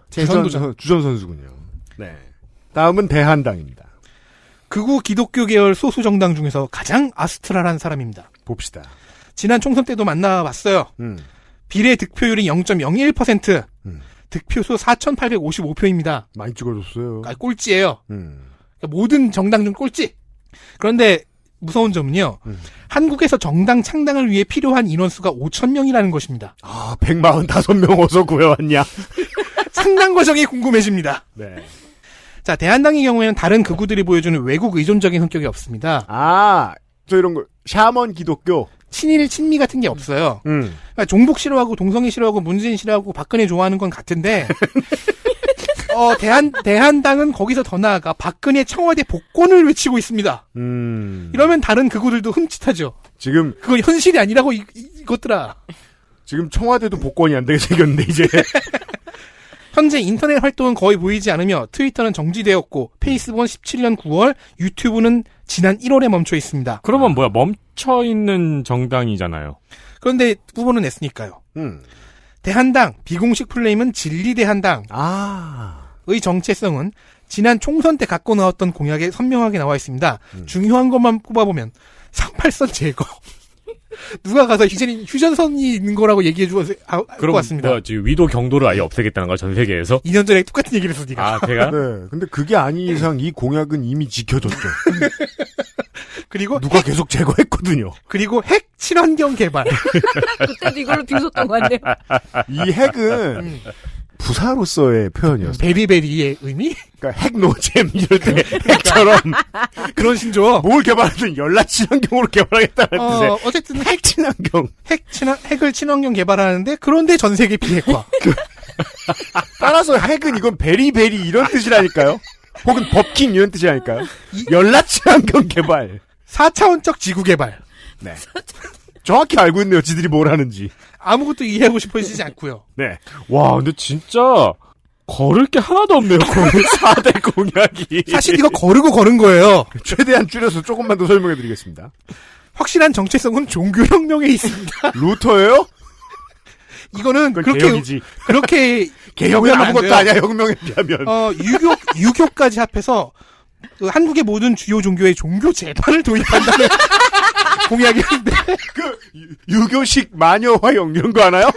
재선도전. 주전 선수군요. 네. 다음은 대한당입니다. 극우 기독교 계열 소수 정당 중에서 가장 아스트랄한 사람입니다. 봅시다. 지난 총선 때도 만나봤어요. 비례 득표율이 0.01%, 득표수 4,855표입니다. 많이 찍어줬어요. 꼴찌예요. 음. 그러니까 모든 정당 중 꼴찌. 그런데 무서운 점은요. 한국에서 정당 창당을 위해 필요한 인원수가 5,000명이라는 것입니다. 아, 145명 어서 구해왔냐? 창당 과정이 궁금해집니다. 네. 자, 대한당의 경우에는 다른 극우들이 보여주는 외국 의존적인 성격이 없습니다. 아, 저 이런 거, 샤먼 기독교. 친일, 친미 같은 게 없어요. 그러니까 종북 싫어하고 동성애 싫어하고 문재인 싫어하고 박근혜 좋아하는 건 같은데, 대한당은 거기서 더 나아가 박근혜 청와대 복권을 외치고 있습니다. 이러면 다른 극우들도 흠칫하죠. 지금, 그건 현실이 아니라고, 이것들아. 지금 청와대도 복권이 안 되게 생겼는데, 이제. 현재 인터넷 활동은 거의 보이지 않으며 트위터는 정지되었고 페이스북은 17년 9월, 유튜브는 지난 1월에 멈춰 있습니다. 그러면 뭐야? 멈춰 있는 정당이잖아요. 그런데 후보는 냈으니까요. 대한당 비공식 플레임은 진리대한당의 정체성은 지난 총선 때 갖고 나왔던 공약에 선명하게 나와 있습니다. 중요한 것만 꼽아보면 38선 제거. 누가 가서 이제는 휴전선이 있는 거라고 얘기해 주고 것 같습니다. 그럼 지금 위도 경도를 아예 없애겠다는 거야, 전 세계에서? 2년 전에 똑같은 얘기를 했어, 네가. 아, 제가? 네. 근데 그게 아닌 이상 이 공약은 이미 지켜졌죠. 그리고 누가 계속 제거했거든요. 그리고 핵 친환경 개발. 그때도 이걸로 비웃었던 것 같네요. 이 핵은 부사로서의 표현이었어요. 베리베리의 의미? 그러니까 핵노잼 이럴 때 핵처럼 그런 신조. 뭘 개발하든 연락 친환경으로 개발하겠다는 뜻의 어쨌든 핵 친환경. 핵을 친환경 개발하는데 그런데 전 세계 비핵화. 따라서 핵은 이건 베리베리 이런 뜻이라니까요. 혹은 법킹 이런 뜻이라니까요. 연락 친환경 개발. 4차원적 지구 개발. 네. 정확히 알고 있네요. 지들이 뭘 하는지. 아무것도 이해하고 싶어지지 않고요. 네. 와, 근데 진짜 걸을 게 하나도 없네요. 4대 공약이. 사실 이거 거르고 걸은 거예요. 최대한 줄여서 조금만 더 설명해 드리겠습니다. 확실한 정체성은 종교혁명에 있습니다. 루터예요? 이거는 개혁이지. 그렇게 개혁은 아무것도 아니야. 혁명에 비하면. 유교까지 합해서 그 한국의 모든 주요 종교에 종교 재판을 도입한다는 공약이었는데 유교식 마녀 화형 이런 거 하나요?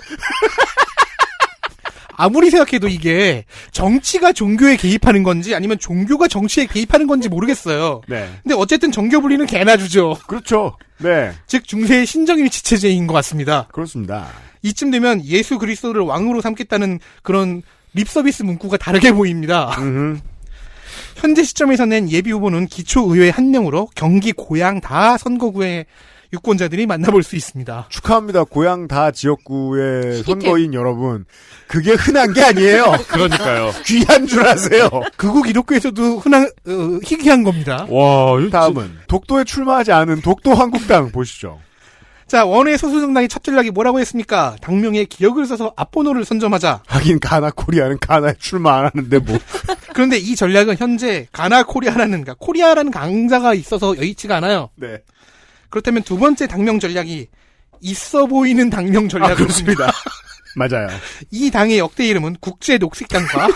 아무리 생각해도 이게 정치가 종교에 개입하는 건지 아니면 종교가 정치에 개입하는 건지 모르겠어요. 네. 근데 어쨌든 정교 분리는 개나 주죠. 그렇죠. 네. 즉 중세의 신정일치 체제인 것 같습니다. 그렇습니다. 이쯤 되면 예수 그리스도를 왕으로 삼겠다는 그런 립서비스 문구가 다르게 보입니다. 현재 시점에서 낸 예비 후보는 기초의회 한 명으로 경기 고양 다 선거구의 유권자들이 만나볼 수 있습니다. 축하합니다. 고양 다 지역구의 선거인 여러분. 그게 흔한 게 아니에요. 그러니까요. 귀한 줄 아세요. 극우 기독교에서도 희귀한 겁니다. 와, 다음은 독도에 출마하지 않은 독도 한국당 보시죠. 자, 원외 소수정당의 첫 전략이 뭐라고 했습니까? 당명에 기억을 써서 앞번호를 선점하자. 하긴 가나 코리아는 가나에 출마 안 하는데 뭐. 그런데 이 전략은 현재 가나 코리아라는 강자가 있어서 여의치가 않아요. 네. 그렇다면 두 번째 당명 전략이 있어 보이는 당명 전략입니다. 그렇습니다. 맞아요. 이 당의 역대 이름은 국제녹색당과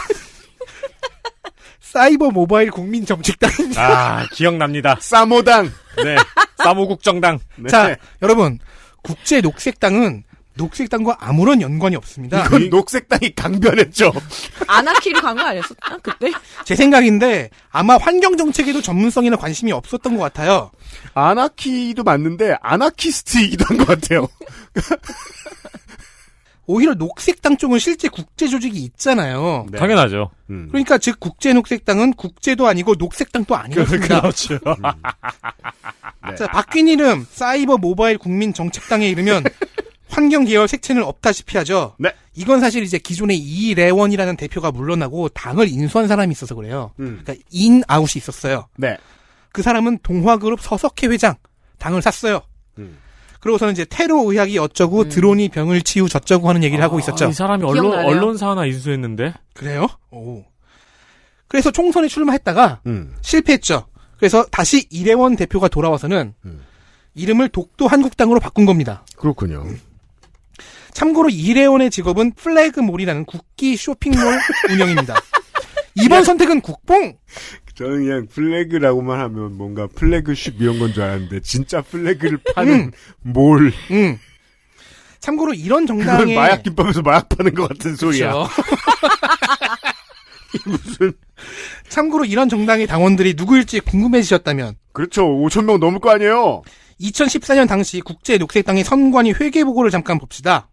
사이버 모바일 국민정책당입니다. 아, 기억납니다. 사모당. 네. 사모국정당. 네. 자, 여러분. 국제녹색당은 녹색당과 아무런 연관이 없습니다. 이건 녹색당이 강변했죠. 아나키로 간 거 아니었었나? 그때? 제 생각인데 아마 환경정책에도 전문성이나 관심이 없었던 것 같아요. 아나키도 맞는데 아나키스트이기도 한 것 같아요. 오히려 녹색당 쪽은 실제 국제조직이 있잖아요. 네. 당연하죠. 그러니까 즉 국제녹색당은 국제도 아니고 녹색당도 아니었습니다. 그렇죠. 자, 바뀐 이름 사이버 모바일 국민정책당에 이르면 환경 계열 색채는 없다시피 하죠. 네. 이건 사실 이제 기존의 이래원이라는 대표가 물러나고 당을 인수한 사람이 있어서 그래요. 그러니까 인아웃이 있었어요. 네. 그 사람은 동화그룹 서석회 회장 당을 샀어요. 그러고서는 이제 테러 의학이 어쩌고 드론이 병을 치우 저쩌고 하는 얘기를 하고 있었죠. 이 사람이 기억나네요. 언론사 하나 인수했는데. 그래요? 오. 그래서 총선에 출마했다가 실패했죠. 그래서 다시 이래원 대표가 돌아와서는 이름을 독도 한국당으로 바꾼 겁니다. 그렇군요. 참고로 이래원의 직업은 플래그몰이라는 국기 쇼핑몰 운영입니다. 이번 선택은 국뽕! 저는 그냥 플래그라고만 하면 뭔가 플래그십 이런 건 줄 알았는데 진짜 플래그를 파는 몰. 참고로 이런 그건 정당의 마약 김밥에서 마약 파는 것 같은 소리야. 그렇죠. 무슨 참고로 이런 정당의 당원들이 누구일지 궁금해지셨다면 그렇죠. 5,000명 넘을 거 아니에요. 2014년 당시 국제녹색당의 선관위 회계보고를 잠깐 봅시다.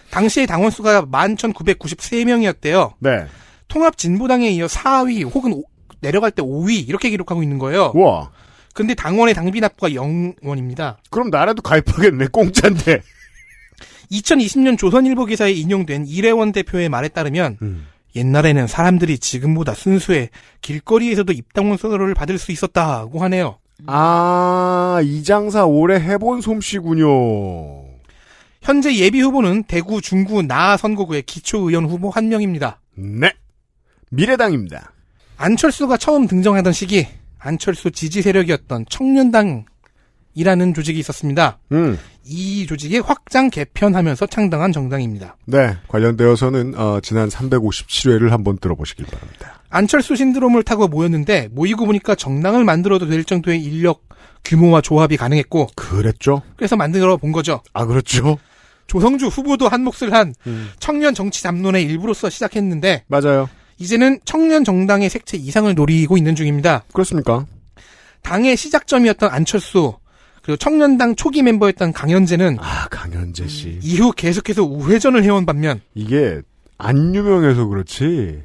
당시의 당원 수가 11,993명이었대요. 네. 통합진보당에 이어 4위 혹은 내려갈 때 5위 이렇게 기록하고 있는 거예요. 와. 근데 당원의 당비 납부가 0원입니다. 그럼 나라도 가입하겠네. 공짜인데. 2020년 조선일보 기사에 인용된 이래원 대표의 말에 따르면 옛날에는 사람들이 지금보다 순수해 길거리에서도 입당원서를 받을 수 있었다고 하네요. 아, 이 장사 오래 해본 솜씨군요. 현재 예비 후보는 대구 중구 나 선거구의 기초의원 후보 1명입니다. 네. 미래당입니다. 안철수가 처음 등장하던 시기 안철수 지지 세력이었던 청년당이라는 조직이 있었습니다. 이 조직이 확장 개편하면서 창당한 정당입니다. 네. 관련되어서는 지난 357회를 한번 들어보시길 바랍니다. 안철수 신드롬을 타고 모였는데 모이고 보니까 정당을 만들어도 될 정도의 인력, 규모와 조합이 가능했고 그랬죠. 그래서 만들어 본 거죠. 아, 그렇죠. 조성주 후보도 한 몫을 한 청년 정치 담론의 일부로서 시작했는데 맞아요. 이제는 청년 정당의 색채 이상을 노리고 있는 중입니다. 그렇습니까? 당의 시작점이었던 안철수 그리고 청년당 초기 멤버였던 강현재는 강현재 씨. 이후 계속해서 우회전을 해온 반면 이게 안 유명해서 그렇지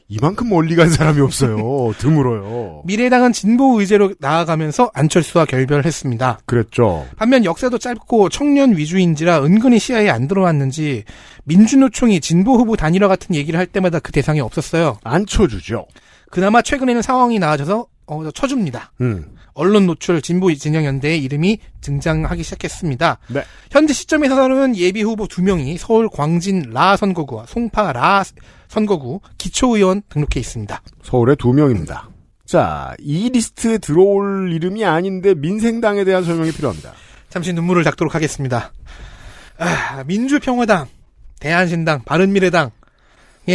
이만큼 멀리 간 사람이 없어요. 드물어요. 미래당은 진보 의제로 나아가면서 안철수와 결별을 했습니다. 그랬죠. 반면 역사도 짧고 청년 위주인지라 은근히 시야에 안 들어왔는지 민주노총이 진보 후보 단일화 같은 얘기를 할 때마다 그 대상이 없었어요. 안 쳐주죠. 그나마 최근에는 상황이 나아져서 쳐줍니다. 언론 노출 진보 진영연대의 이름이 등장하기 시작했습니다. 네. 현재 시점에서는 예비 후보 2명이 서울 광진 라 선거구와 송파 라 선거구 기초의원 등록해 있습니다. 서울에 2명입니다. 자, 이 리스트에 들어올 이름이 아닌데 민생당에 대한 설명이 필요합니다. 잠시 눈물을 닦도록 하겠습니다. 민주평화당, 대한신당, 바른미래당의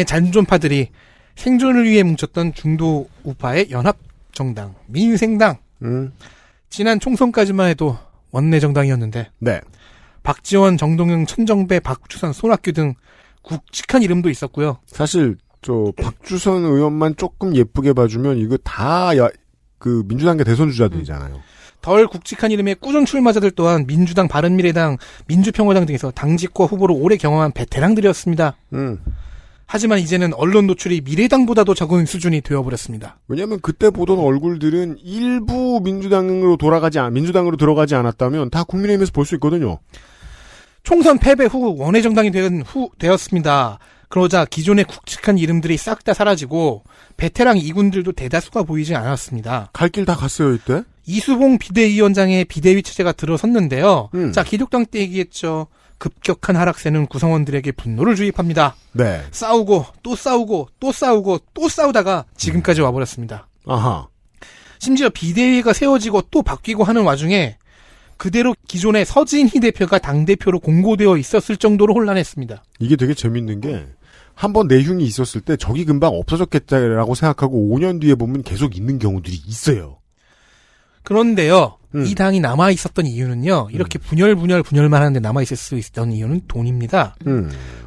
잔존파들이 생존을 위해 뭉쳤던 중도 우파의 연합정당, 민생당. 지난 총선까지만 해도 원내정당이었는데 네. 박지원, 정동영, 천정배, 박주선, 손학규 등 굵직한 이름도 있었고요. 사실 박주선 의원만 조금 예쁘게 봐주면 이거 다 민주당계 대선 주자들이잖아요. 덜 굵직한 이름의 꾸준 출마자들 또한 민주당, 바른미래당, 민주평화당 등에서 당직과 후보로 오래 경험한 베테랑들이었습니다. 하지만 이제는 언론 노출이 미래당보다도 적은 수준이 되어버렸습니다. 왜냐하면 그때 보던 얼굴들은 일부 민주당으로 들어가지 않았다면 다 국민의힘에서 볼 수 있거든요. 총선 패배 후 원외정당이 되었습니다. 그러자 기존의 굵직한 이름들이 싹 다 사라지고 베테랑 이군들도 대다수가 보이지 않았습니다. 갈 길 다 갔어요 이때? 이수봉 비대위원장의 비대위 체제가 들어섰는데요. 자, 기독당 때 얘기했죠. 급격한 하락세는 구성원들에게 분노를 주입합니다. 네. 싸우고 또 싸우고 또 싸우고 또 싸우다가 지금까지 와버렸습니다. 아하. 심지어 비대위가 세워지고 또 바뀌고 하는 와중에 그대로 기존의 서진희 대표가 당대표로 공고되어 있었을 정도로 혼란했습니다. 이게 되게 재밌는 게 한번 내흉이 있었을 때 적이 금방 없어졌겠다라고 생각하고 5년 뒤에 보면 계속 있는 경우들이 있어요. 그런데요. 이 당이 남아있었던 이유는요. 이렇게 분열만 하는데 남아있을 수 있었던 이유는 돈입니다.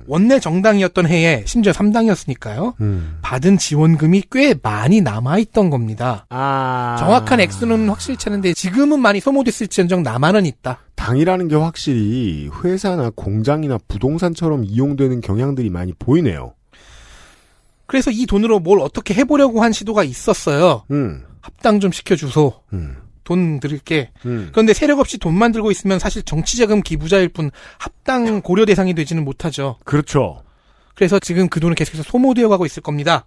원내 정당이었던 해에 심지어 3당이었으니까요. 받은 지원금이 꽤 많이 남아있던 겁니다. 정확한 액수는 확실치 않은데 지금은 많이 소모됐을지언정 남아는 있다. 당이라는 게 확실히 회사나 공장이나 부동산처럼 이용되는 경향들이 많이 보이네요. 그래서 이 돈으로 뭘 어떻게 해보려고 한 시도가 있었어요. 합당 좀 시켜주소. 돈 드릴게. 그런데 세력 없이 돈만 들고 있으면 사실 정치자금 기부자일 뿐 합당 고려 대상이 되지는 못하죠. 그렇죠. 그래서 지금 그 돈은 계속해서 소모되어 가고 있을 겁니다.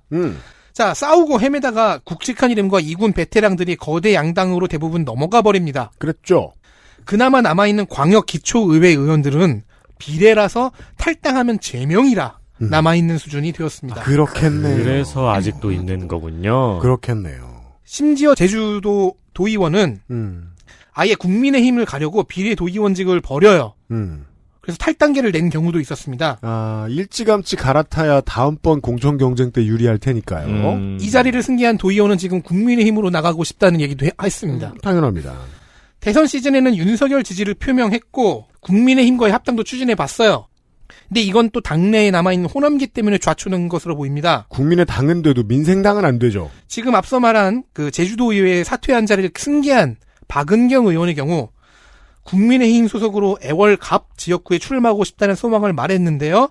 자, 싸우고 헤매다가 굵직한 이름과 이군 베테랑들이 거대 양당으로 대부분 넘어가 버립니다. 그랬죠. 그나마 남아있는 광역 기초의회 의원들은 비례라서 탈당하면 제명이라 남아있는 수준이 되었습니다. 그렇겠네요. 그래서 아직도 있는 거군요. 그렇겠네요. 심지어 제주도 도의원은 아예 국민의힘을 가려고 비례 도의원직을 버려요. 그래서 탈당계를 낸 경우도 있었습니다. 일찌감치 갈아타야 다음번 공천 경쟁 때 유리할 테니까요. 이 자리를 승계한 도의원은 지금 국민의힘으로 나가고 싶다는 얘기도 했습니다. 당연합니다. 대선 시즌에는 윤석열 지지를 표명했고 국민의힘과의 합당도 추진해봤어요. 근데 이건 또 당내에 남아있는 호남기 때문에 좌초된 것으로 보입니다. 국민의당은 돼도 민생당은 안 되죠. 지금 앞서 말한 그 제주도의회 사퇴한 자리를 승계한 박은경 의원의 경우 국민의힘 소속으로 애월갑 지역구에 출마하고 싶다는 소망을 말했는데요.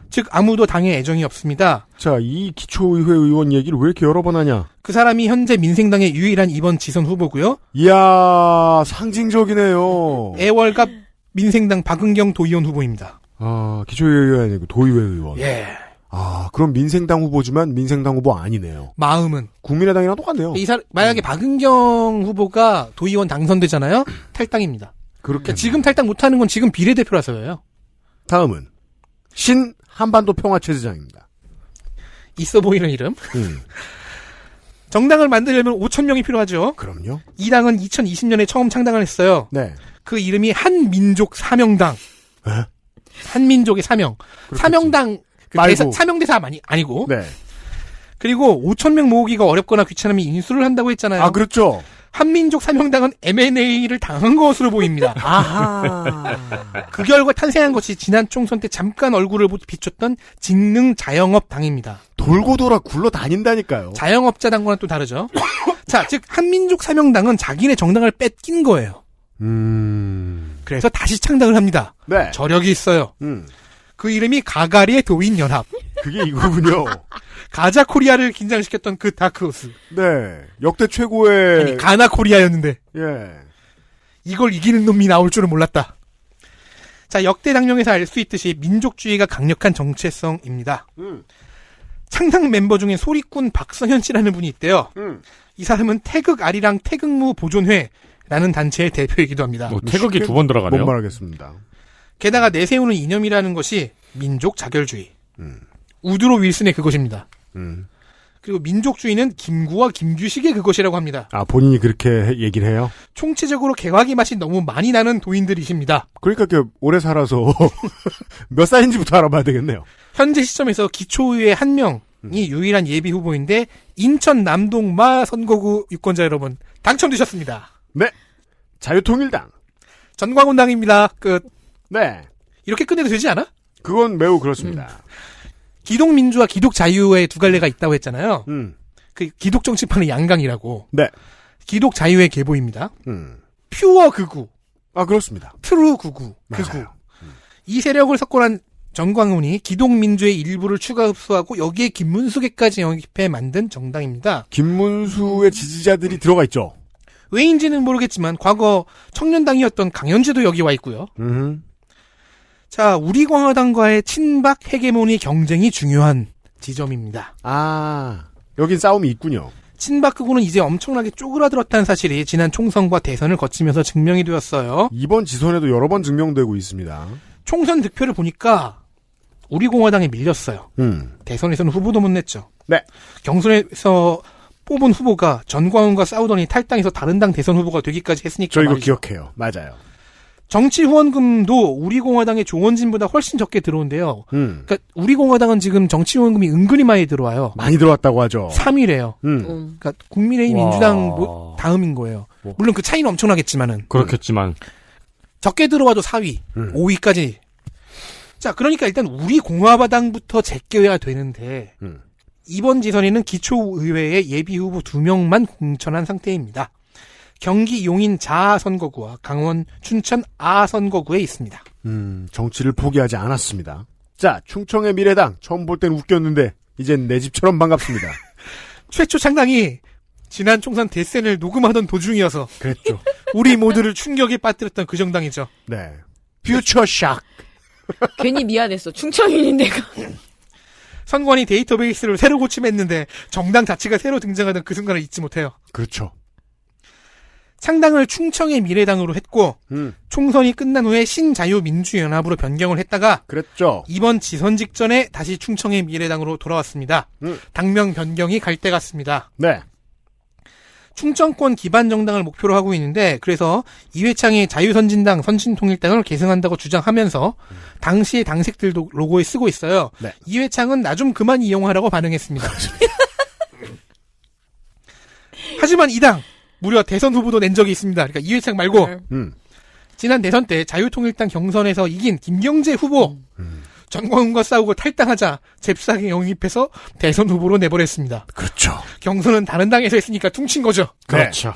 즉 아무도 당에 애정이 없습니다. 자, 이 기초의회 의원 얘기를 왜 이렇게 여러 번 하냐? 그 사람이 현재 민생당의 유일한 이번 지선 후보고요. 이야, 상징적이네요. 애월갑 민생당 박은경 도의원 후보입니다. 아, 기초의회 의원 아니고 도의회 의원. 예. 아, 그럼 민생당 후보지만 민생당 후보 아니네요. 마음은 국민의당이랑 똑같네요. 만약에 박은경 후보가 도의원 당선되잖아요. 탈당입니다. 그렇게 지금 탈당 못하는 건 지금 비례대표라서요. 다음은 신 한반도 평화체제장입니다. 있어 보이는 이름. 정당을 만들려면 5,000명이 필요하죠. 그럼요. 이 당은 2020년에 처음 창당을 했어요. 네. 그 이름이 한민족 사명당. 에? 한민족의 사명. 그렇겠지. 사명당 사명대사 아니고. 네. 그리고 5,000명 모으기가 어렵거나 귀찮으면 인수를 한다고 했잖아요. 아, 그렇죠. 한민족 사명당은 M&A를 당한 것으로 보입니다. 아하. 그 결과 탄생한 것이 지난 총선 때 잠깐 얼굴을 비췄던 직능 자영업 당입니다. 돌고 돌아 굴러 다닌다니까요. 자영업자 당과는 또 다르죠. 자, 즉 한민족 사명당은 자기네 정당을 뺏긴 거예요. 그래서 다시 창당을 합니다. 네. 저력이 있어요. 그 이름이 가가리의 도인연합. 그게 이거군요. 가자코리아를 긴장시켰던 그 다크호스. 네. 역대 최고의. 아니, 가나코리아였는데. 예. 이걸 이기는 놈이 나올 줄은 몰랐다. 자, 역대 당령에서 알 수 있듯이 민족주의가 강력한 정체성입니다. 창당 멤버 중에 소리꾼 박성현 씨라는 분이 있대요. 이 사람은 태극 아리랑 태극무 보존회라는 단체의 대표이기도 합니다. 태극이 2번 들어가네요. 못 말하겠습니다. 게다가 내세우는 이념이라는 것이 민족 자결주의. 우드로 윌슨의 그것입니다. 그리고 민족주의는 김구와 김규식의 그것이라고 합니다. 아, 본인이 그렇게 얘기를 해요? 총체적으로 개화기 맛이 너무 많이 나는 도인들이십니다. 그러니까 오래 살아서 몇 살인지부터 알아봐야 되겠네요. 현재 시점에서 기초의회 한 명이 유일한 예비 후보인데 인천 남동마 선거구 유권자 여러분 당첨되셨습니다. 네. 자유통일당. 전광훈당입니다. 네. 이렇게 끝내도 되지 않아? 그건 매우 그렇습니다. 기독민주와 기독자유의 두 갈래가 있다고 했잖아요. 그 기독정치판의 양강이라고. 네. 기독자유의 계보입니다. 퓨어 극우. 아, 그렇습니다. 트루 극우. 맞아요. 극우. 이 세력을 석권한 전광훈이 기독민주의 일부를 추가 흡수하고 여기에 김문수계까지 영입해 만든 정당입니다. 김문수의 지지자들이 들어가 있죠. 왜인지는 모르겠지만 과거 청년당이었던 강현재도 여기 와 있고요. 자, 우리공화당과의 친박 헤게모니 경쟁이 중요한 지점입니다. 아, 여긴 싸움이 있군요. 친박 극우는 이제 엄청나게 쪼그라들었다는 사실이 지난 총선과 대선을 거치면서 증명이 되었어요. 이번 지선에도 여러 번 증명되고 있습니다. 총선 득표를 보니까 우리공화당에 밀렸어요. 대선에서는 후보도 못 냈죠. 네. 경선에서 뽑은 후보가 전광훈과 싸우더니 탈당해서 다른 당 대선 후보가 되기까지 했으니까 저 이거 말이죠. 기억해요. 맞아요. 정치 후원금도 우리공화당의 조원진보다 훨씬 적게 들어온대요. 그러니까 우리공화당은 지금 정치 후원금이 은근히 많이 들어와요. 많이 들어왔다고 하죠. 3위래요. 그러니까 국민의힘 민주당 다음인 거예요. 물론 그 차이는 엄청나겠지만은. 그렇겠지만. 적게 들어와도 4위, 5위까지. 자, 그러니까 일단 우리공화당부터 제껴야 되는데 이번 지선에는 기초의회에 예비후보 2명만 공천한 상태입니다. 경기 용인 자 선거구와 강원 춘천 아 선거구에 있습니다. 정치를 포기하지 않았습니다. 자, 충청의 미래당. 처음 볼 땐 웃겼는데 이젠 내 집처럼 반갑습니다. 최초 창당이 지난 총선 대선을 녹음하던 도중이어서 그랬죠. 우리 모두를 충격에 빠뜨렸던 그 정당이죠. 네. 퓨처 샥. 괜히 미안했어. 충청인인 내가. 선관위 데이터베이스를 새로 고침했는데 정당 자체가 새로 등장하던 그 순간을 잊지 못해요. 그렇죠. 창당을 충청의 미래당으로 했고 총선이 끝난 후에 신자유민주연합으로 변경을 했다가 그랬죠. 이번 지선 직전에 다시 충청의 미래당으로 돌아왔습니다. 당명 변경이 갈 때 같습니다. 네. 충청권 기반 정당을 목표로 하고 있는데 그래서 이회창이 자유선진당, 선진통일당을 계승한다고 주장하면서 당시의 당색들도 로고에 쓰고 있어요. 네. 이회창은 나 좀 그만 이용하라고 반응했습니다. 하지만 이 당 무려 대선 후보도 낸 적이 있습니다. 그러니까 이회창 말고 지난 대선 때 자유통일당 경선에서 이긴 김경재 후보 전광훈과 싸우고 탈당하자 잽싸게 영입해서 대선 후보로 내버렸습니다. 그렇죠. 경선은 다른 당에서 했으니까 퉁친 거죠. 그렇죠.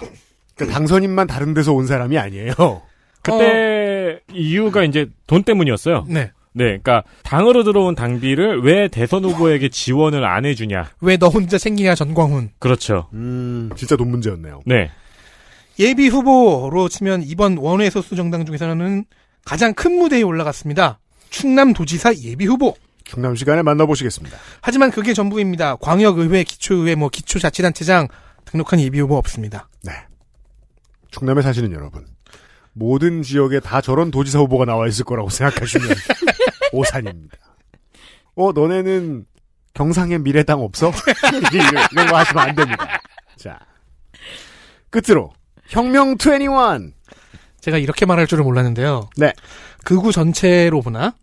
그러니까 당선인만 다른 데서 온 사람이 아니에요. 그때 이유가 이제 돈 때문이었어요. 네. 네, 그러니까 당으로 들어온 당비를 왜 대선 후보에게 지원을 안 해주냐. 왜 너 혼자 챙기냐 전광훈. 그렇죠. 진짜 돈 문제였네요. 네. 예비 후보로 치면 이번 원외소수 정당 중에서는 가장 큰 무대에 올라갔습니다. 충남도지사 예비 후보. 충남 시간에 만나보시겠습니다. 하지만 그게 전부입니다. 광역의회, 기초의회, 기초자치단체장 등록한 예비 후보 없습니다. 네. 충남에 사시는 여러분. 모든 지역에 다 저런 도지사 후보가 나와 있을 거라고 생각하시면 오산입니다. 너네는 경상의 미래당 없어? 이런 거 하시면 안 됩니다. 자, 끝으로 혁명 21. 제가 이렇게 말할 줄은 몰랐는데요. 네. 극우 전체로 보나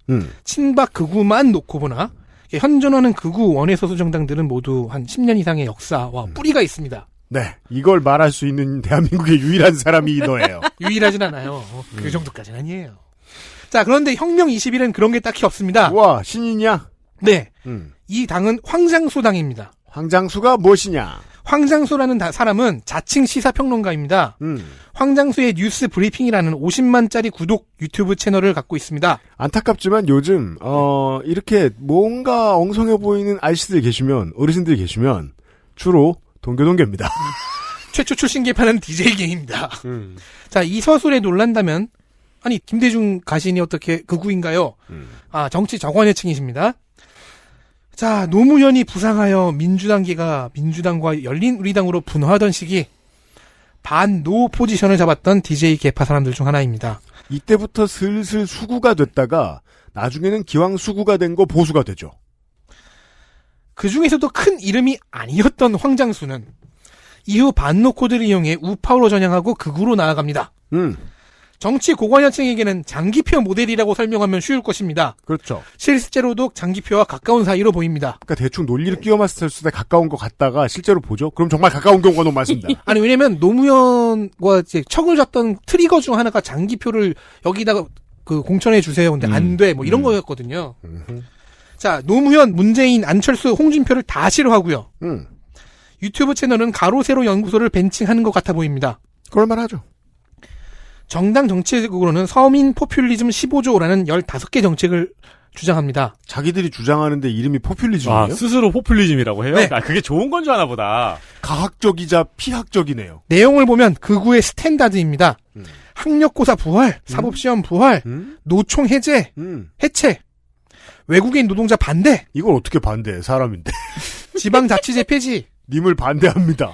친박 극우만 놓고 보나 현존하는 극우 원외소수 정당들은 모두 한 10년 이상의 역사와 뿌리가 있습니다. 네. 이걸 말할 수 있는 대한민국의 유일한 사람이 너예요. 유일하진 않아요. 그 정도까지는 아니에요. 자, 그런데 혁명 21은 그런 게 딱히 없습니다. 와, 신이냐? 네. 이 당은 황장수 당입니다. 황장수가 무엇이냐? 황장수라는 사람은 자칭 시사평론가입니다. 황장수의 뉴스 브리핑이라는 50만짜리 구독 유튜브 채널을 갖고 있습니다. 안타깝지만 요즘 이렇게 뭔가 엉성해 보이는 아저씨들 계시면 어르신들 계시면 주로 동교동교입니다. 최초 출신 개판은 DJ계입니다. 자, 이 서술에 놀란다면 아니 김대중 가신이 어떻게 극우인가요? 정치 정원여층이십니다. 자, 노무현이 부상하여 민주당계가 민주당과 열린우리당으로 분화하던 시기 반노 포지션을 잡았던 DJ 개파 사람들 중 하나입니다. 이때부터 슬슬 수구가 됐다가 나중에는 기왕 수구가 된 거 보수가 되죠. 그 중에서도 큰 이름이 아니었던 황장수는 이후 반노 코드를 이용해 우파로 전향하고 극우로 나아갑니다. 정치 고관여층에게는 장기표 모델이라고 설명하면 쉬울 것입니다. 그렇죠. 실제로도 장기표와 가까운 사이로 보입니다. 그러니까 대충 논리를 끼워 맞을 때 가까운 것 같다가 실제로 보죠. 그럼 정말 가까운 경우가 너무 많습니다. 아니 왜냐면 노무현과 이제 척을 졌던 트리거 중 하나가 장기표를 여기다가 그 공천해 주세요. 근데 안 돼. 뭐 이런 거였거든요. 자, 노무현, 문재인, 안철수, 홍준표를 다 싫어하고요. 유튜브 채널은 가로 세로 연구소를 벤칭하는 것 같아 보입니다. 그럴만하죠. 정당 정책으로는 서민 포퓰리즘 15조라는 15개 정책을 주장합니다. 자기들이 주장하는데 이름이 포퓰리즘이에요? 스스로 포퓰리즘이라고 해요? 네. 그게 좋은 건 줄 아나 보다. 가학적이자 피학적이네요. 내용을 보면 극우의 스탠다드입니다. 학력고사 부활, 사법시험 부활, 노총 해제, 해체, 외국인 노동자 반대. 이걸 어떻게 반대해, 사람인데. 지방자치제 폐지. 님을 반대합니다.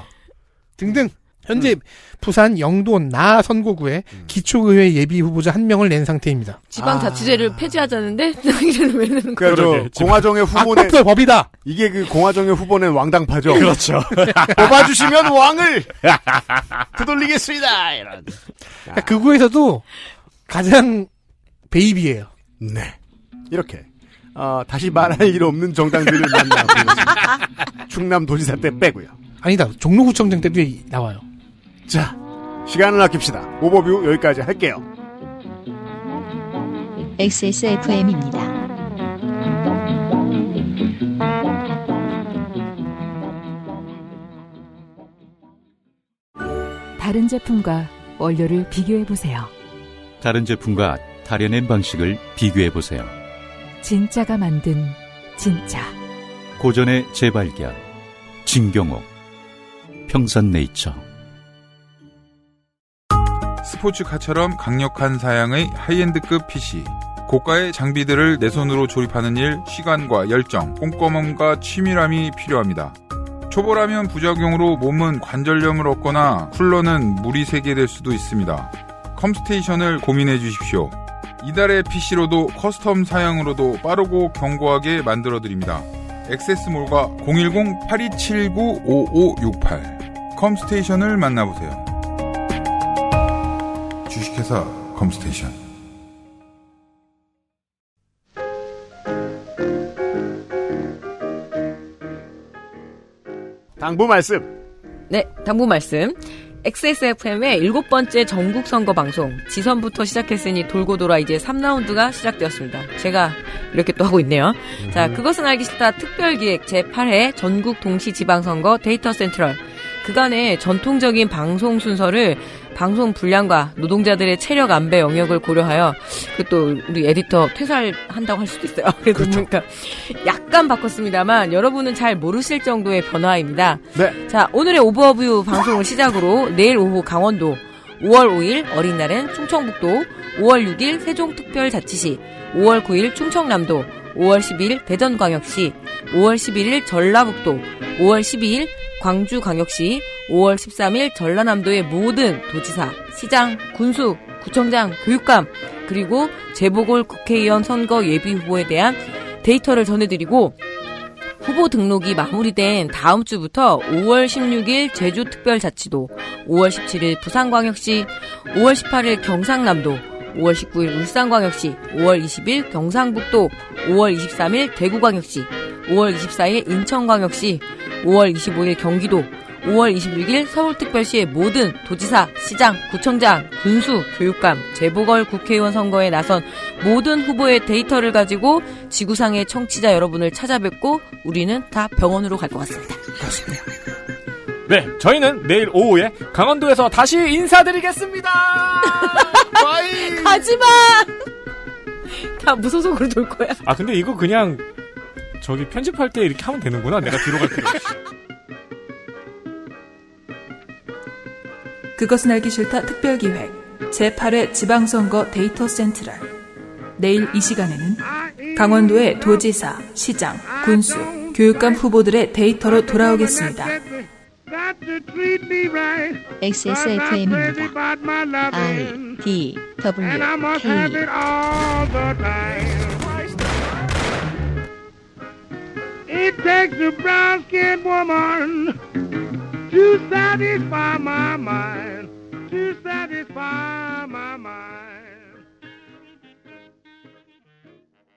등등. 현재 부산 영돈 나 선거구에 기초의회 예비 후보자 1명을 낸 상태입니다. 지방자치제를 폐지하자는데 이래는 왜 내는 거야? 그러니까 공화정의 후보는 악법설 법이다. 이게 그 공화정의 후보는 왕당파죠. 그렇죠. 뽑아주시면 왕을 되돌리겠습니다. 이런. 그러니까 극우에서도 가장 베이비예요. 네. 이렇게 다시 말할 일 없는 정당들을 만나고 있습니다. 충남도지사 때 빼고요. 아니다. 종로구청장 때도 나와요. 자, 시간을 아낍시다. 오버뷰 여기까지 할게요. XSFM입니다. 다른 제품과 원료를 비교해보세요. 다른 제품과 다려낸 방식을 비교해보세요. 진짜가 만든 진짜. 고전의 재발견. 진경옥. 평산네이처. 스포츠카처럼 강력한 사양의 하이엔드급 PC. 고가의 장비들을 내 손으로 조립하는 일, 시간과 열정, 꼼꼼함과 치밀함이 필요합니다. 초보라면 부작용으로 몸은 관절염을 얻거나 쿨러는 물이 새게 될 수도 있습니다. 컴스테이션을 고민해 주십시오. 이달의 PC로도 커스텀 사양으로도 빠르고 견고하게 만들어드립니다. 액세스몰과 010-8279-5568 컴스테이션을 만나보세요. 주식회사 컴스테이션. 당부 말씀. 네, 당부 말씀. XSFM의 7번째 전국 선거 방송 지선부터 시작했으니 돌고 돌아 이제 3라운드가 시작되었습니다. 제가 이렇게 또 하고 있네요. 자, 그것은 알기 싫다 특별기획 제8회 전국 동시지방선거 데이터 센트럴. 그간의 전통적인 방송 순서를 방송 분량과 노동자들의 체력 안배 영역을 고려하여 또 우리 에디터 퇴사한다고 할 수도 있어요. 그래서 그렇죠. 그러니까 약간 바꿨습니다만 여러분은 잘 모르실 정도의 변화입니다. 네. 자, 오늘의 오버뷰 방송을 시작으로 내일 오후 강원도, 5월 5일 어린날은 충청북도, 5월 6일 세종특별자치시, 5월 9일 충청남도, 5월 12일 대전광역시, 5월 11일 전라북도, 5월 12일 광주광역시, 5월 13일 전라남도의 모든 도지사, 시장, 군수, 구청장, 교육감, 그리고 재보궐 국회의원 선거 예비 후보에 대한 데이터를 전해드리고 후보 등록이 마무리된 다음 주부터 5월 16일 제주특별자치도, 5월 17일 부산광역시, 5월 18일 경상남도, 5월 19일 울산광역시, 5월 20일 경상북도, 5월 23일 대구광역시, 5월 24일 인천광역시, 5월 25일 경기도, 5월 26일 서울특별시의 모든 도지사, 시장, 구청장, 군수, 교육감, 재보궐 국회의원 선거에 나선 모든 후보의 데이터를 가지고 지구상의 청취자 여러분을 찾아뵙고 우리는 다 병원으로 갈 것 같습니다. 그렇습니다. 네, 저희는 내일 오후에 강원도에서 다시 인사드리겠습니다. 가지마! 다 무소속으로 돌 거야. 아, 근데 이거 그냥 저기 편집할 때 이렇게 하면 되는구나. 내가 뒤로 갈 필요 없이. 그것은 알기 싫다 특별기획 제8회 지방선거 데이터 센트럴. 내일 이 시간에는 강원도의 도지사, 시장, 군수, 교육감 후보들의 데이터로 돌아오겠습니다. XSFM입니다. I, D, W, K. It takes a brown-skinned woman to satisfy my mind, to satisfy my mind.